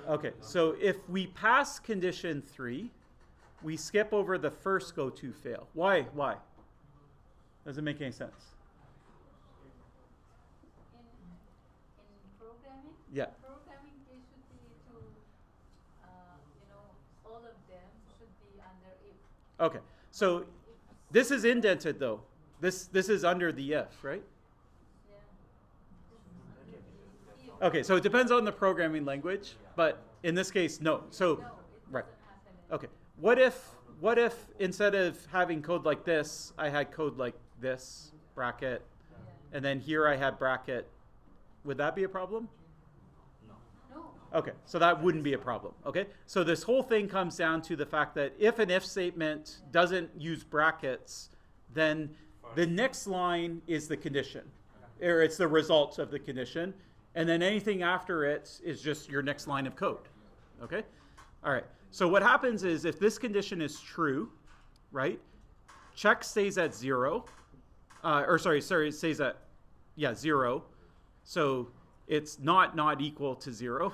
4. Okay, so if we pass condition 3, we skip over the first go-to fail. Why? Why? Doesn't make any sense. In programming? Yeah. Programming, they should be to, all of them should be under if. Okay, so this is indented though. This is under the if, right? Yeah. Okay, so it depends on the programming language, but in this case, no. So, No, it right. doesn't happen. Okay, what if instead of having code like this, I had code like this, bracket, Yeah. and then here I had bracket? Would that be a problem? No. No. Okay, so that wouldn't be a problem, okay? So this whole thing comes down to the fact that if an if statement doesn't use brackets, then the next line is the condition, or it's the result of the condition, and then anything after it is just your next line of code, okay? All right, so what happens is if this condition is true, right, check stays at 0, it stays at, 0, so it's not equal to 0.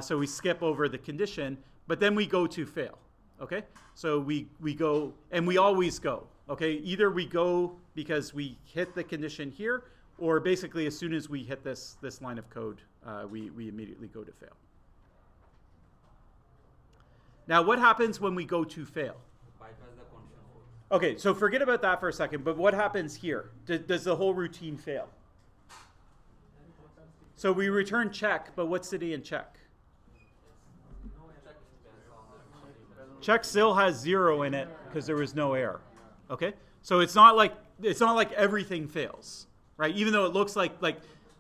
So we skip over the condition, but then we go to fail, okay? So we go, and we always go, okay? Either we go because we hit the condition here, or basically as soon as we hit this line of code, we immediately go to fail. Now what happens when we go to fail? Bypass the condition 4. Okay, so forget about that for a second, but what happens here? Does the whole routine fail? So we return check, but what's sitting in check? Check still has 0 in it because there was no error. Okay? So it's not like everything fails, right? Even though it looks like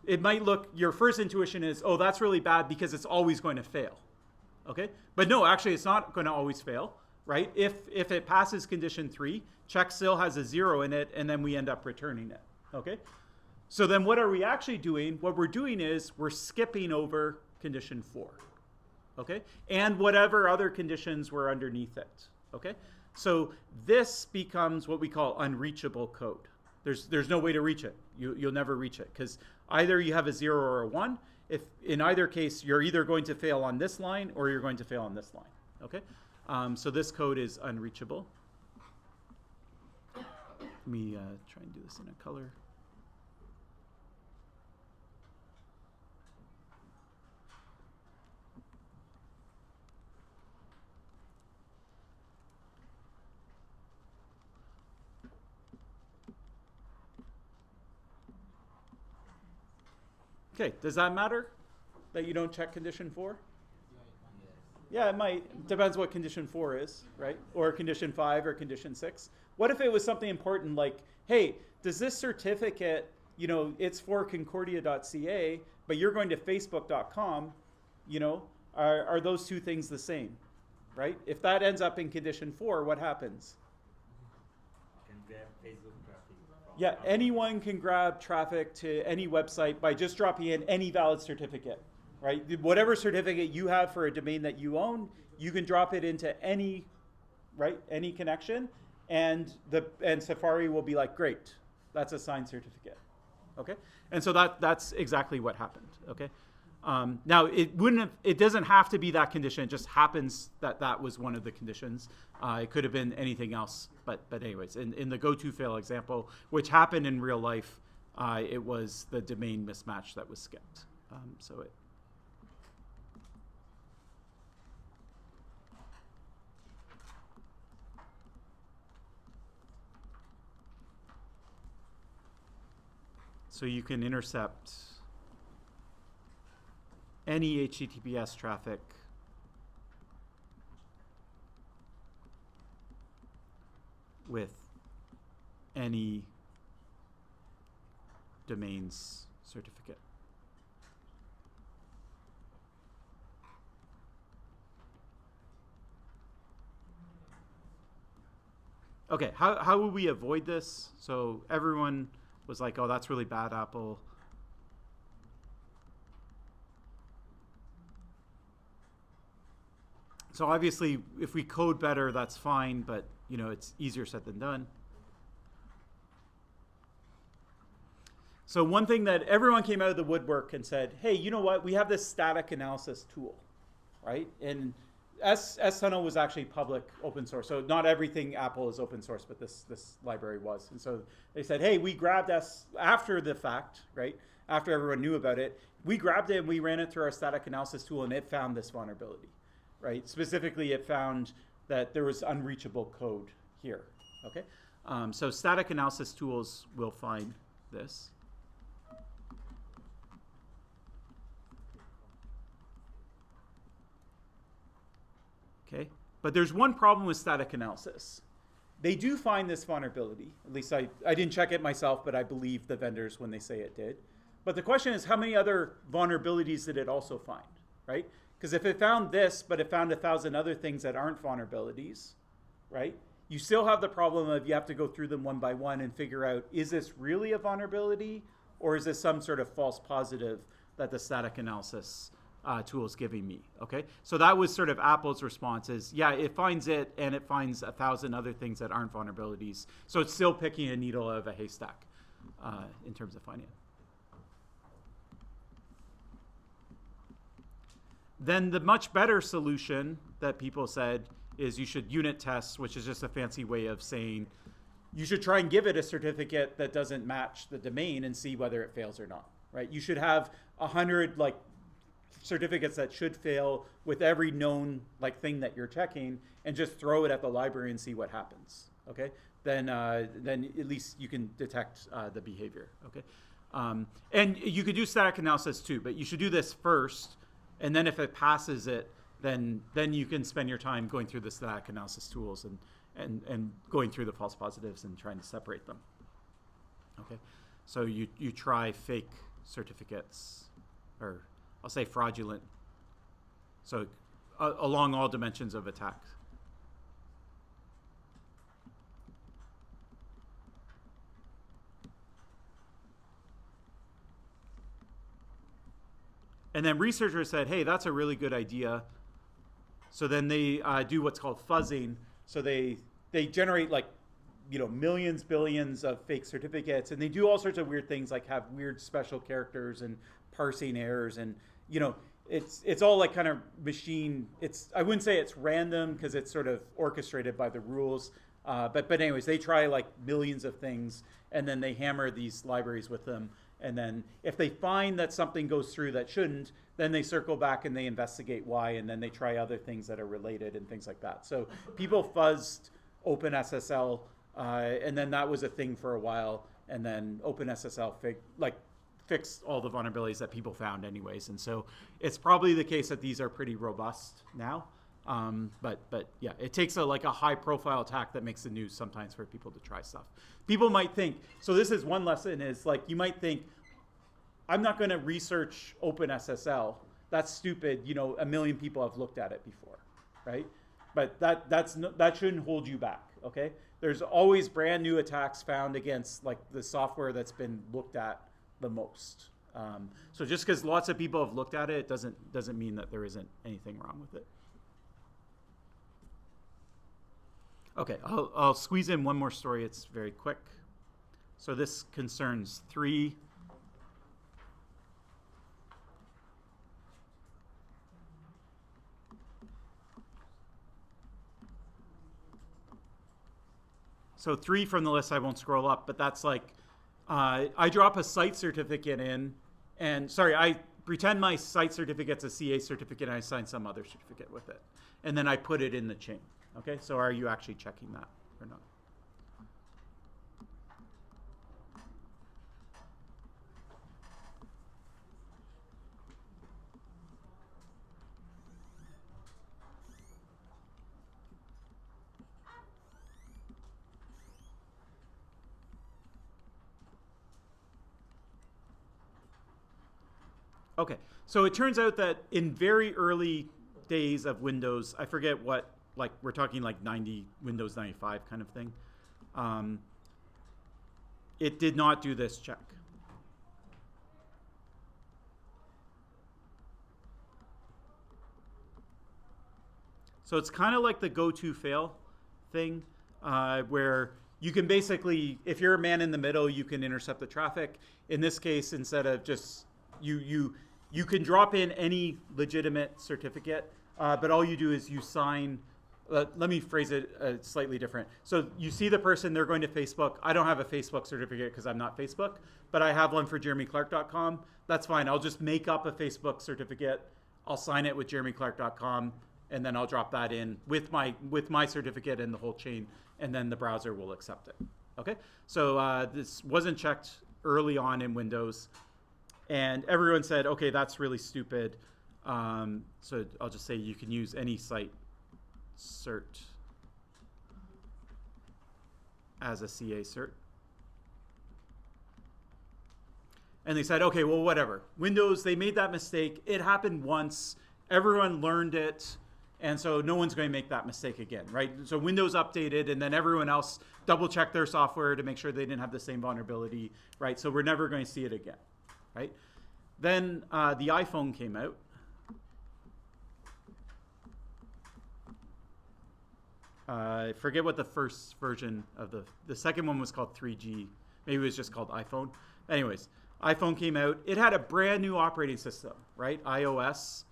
it might look, your first intuition is, oh, that's really bad because it's always going to fail. Okay? But no, actually it's not going to always fail, right? If it passes condition 3, check still has a 0 in it, and then we end up returning it. Okay? So then what are we actually doing? What we're doing is we're skipping over condition 4. Okay? And whatever other conditions were underneath it. Okay? So this becomes what we call unreachable code. There's no way to reach it. You'll never reach it because either you have a 0 or a 1. If in either case, you're either going to fail on this line or you're going to fail on this line. Okay? So this code is unreachable. Let me try and do this in a color. Okay, does that matter that you don't check condition 4? Yeah, it might. Depends what condition 4 is, right? Or condition 5 or condition 6. What if it was something important like, hey, does this certificate, it's for concordia.ca, but you're going to facebook.com, are those two things the same, right? If that ends up in condition 4, what happens? You can grab Facebook traffic. Yeah, anyone can grab traffic to any website by just dropping in any valid certificate, right? Whatever certificate you have for a domain that you own, you can drop it into any connection, and Safari will be like, great, that's a signed certificate, okay? And so that's exactly what happened, okay? Now it doesn't have to be that condition. It just happens that was one of the conditions. It could have been anything else, but anyways, in the go-to fail example, which happened in real life, it was the domain mismatch that was skipped. So you can intercept any HTTPS traffic with any domain's certificate. Okay, how would we avoid this? So everyone was like, oh, that's really bad, Apple. So obviously, if we code better, that's fine, but you know, it's easier said than done. So one thing that everyone came out of the woodwork and said, hey, you know what? We have this static analysis tool, right? And S-Tunnel was actually public open source. So not everything Apple is open source, but this library was. And so they said, hey, we grabbed after the fact, right? After everyone knew about it, we grabbed it and we ran it through our static analysis tool and it found this vulnerability, right? Specifically, it found that there was unreachable code here, okay? So static analysis tools will find this. Okay, but there's one problem with static analysis. They do find this vulnerability. At least I didn't check it myself, but I believe the vendors when they say it did. But the question is, how many other vulnerabilities did it also find, right? Because if it found this, but it found 1,000 other things that aren't vulnerabilities, right? You still have the problem of you have to go through them one by one and figure out, is this really a vulnerability? Or is this some sort of false positive that the static analysis tool is giving me, okay? So that was sort of Apple's response is, yeah, it finds it and it finds 1,000 other things that aren't vulnerabilities. So it's still picking a needle out of a haystack in terms of finding it. Then the much better solution that people said is you should unit test, which is just a fancy way of saying you should try and give it a certificate that doesn't match the domain and see whether it fails or not, right? You should have 100 like certificates that should fail with every known like thing that you're checking and just throw it at the library and see what happens, okay? Then at least you can detect the behavior, okay? And you could do static analysis too, but you should do this first, and then if it passes it, then you can spend your time going through the static analysis tools and going through the false positives and trying to separate them, okay? So you try fake certificates, or I'll say fraudulent, so along all dimensions of attack. And then researchers said, hey, that's a really good idea. So then they do what's called fuzzing. So they generate like, you know, millions, billions of fake certificates, and they do all sorts of weird things like have weird special characters and parsing errors, and you know, it's all like kind of machine. I wouldn't say it's random because it's sort of orchestrated by the rules. But anyways, they try like millions of things, and then they hammer these libraries with them. And then if they find that something goes through that shouldn't, then they circle back and they investigate why, and then they try other things that are related and things like that. So people fuzzed OpenSSL, and then that was a thing for a while, and then OpenSSL fixed all the vulnerabilities that people found anyways. And so it's probably the case that these are pretty robust now. But yeah, it takes a high profile attack that makes the news sometimes for people to try stuff. People might think, so this is one lesson is like, you might think, I'm not going to research OpenSSL. That's stupid. You know, 1 million people have looked at it before, right? But that shouldn't hold you back, okay? There's always brand new attacks found against like the software that's been looked at the most. So just because lots of people have looked at it, doesn't mean that there isn't anything wrong with it. Okay, I'll squeeze in one more story. It's very quick. So this concerns 3. So 3 from the list, I won't scroll up, but that's like, I drop a site certificate in, and sorry, I pretend my site certificate's a CA certificate, and I assign some other certificate with it. And then I put it in the chain. Okay, so are you actually checking that or not? Okay, so it turns out that in very early days of Windows, I forget what, like we're talking like Windows 95 kind of thing, It did not do this check. So it's kind of like the go-to fail thing, where you can basically, if you're a man in the middle, you can intercept the traffic. In this case, instead of just, you can drop in any legitimate certificate, but all you do is you sign, let me phrase it slightly different. So you see the person, they're going to Facebook. I don't have a Facebook certificate because I'm not Facebook, but I have one for jeremyclark.com. That's fine. I'll just make up a Facebook certificate. I'll sign it with jeremyclark.com. And then I'll drop that in with my certificate and the whole chain, and then the browser will accept it. Okay, so this wasn't checked early on in Windows, and everyone said, okay, that's really stupid. So I'll just say you can use any site cert as a CA cert. And they said, okay, well, whatever. Windows, they made that mistake. It happened once. Everyone learned it. And so no one's going to make that mistake again, right? So Windows updated, and then everyone else double-checked their software to make sure they didn't have the same vulnerability, right? So we're never going to see it again, right? Then the iPhone came out. I forget what the first version of the second one was called 3G. Maybe it was just called iPhone. Anyways, iPhone came out. It had a brand new operating system, right? iOS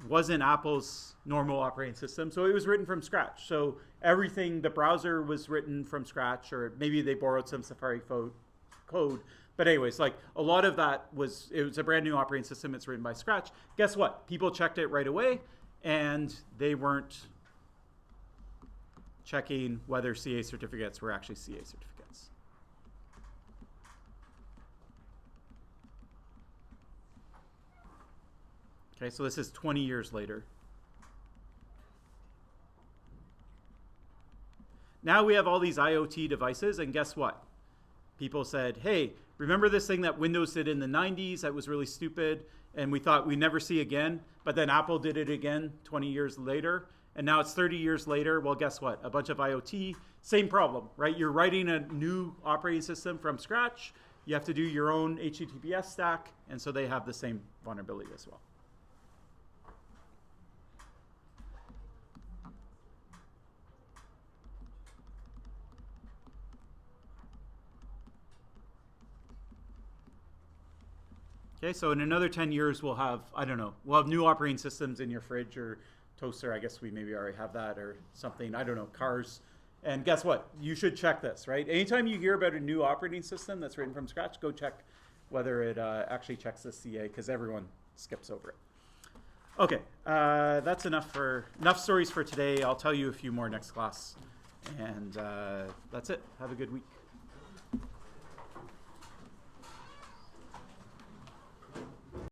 wasn't Apple's normal operating system, so it was written from scratch. So everything, the browser was written from scratch, or maybe they borrowed some Safari code. But anyways, like a lot of that it was a brand new operating system. It's written by scratch. Guess what? People checked it right away, and they weren't checking whether CA certificates were actually CA certificates. Okay, so this is 20 years later. Now we have all these IoT devices, and guess what? People said, hey, remember this thing that Windows did in the 90s that was really stupid, and we thought we'd never see again, but then Apple did it again 20 years later, and now it's 30 years later. Well, guess what? A bunch of IoT, same problem, right? You're writing a new operating system from scratch. You have to do your own HTTPS stack, and so they have the same vulnerability as well. Okay, so in another 10 years, we'll have, I don't know, we'll have new operating systems in your fridge or toaster. I guess we maybe already have that, or something, I don't know, cars. And guess what? You should check this, right? Anytime you hear about a new operating system that's written from scratch, go check whether it actually checks the CA, because everyone skips over it. Okay, that's enough stories for today. I'll tell you a few more next class. And that's it. Have a good week.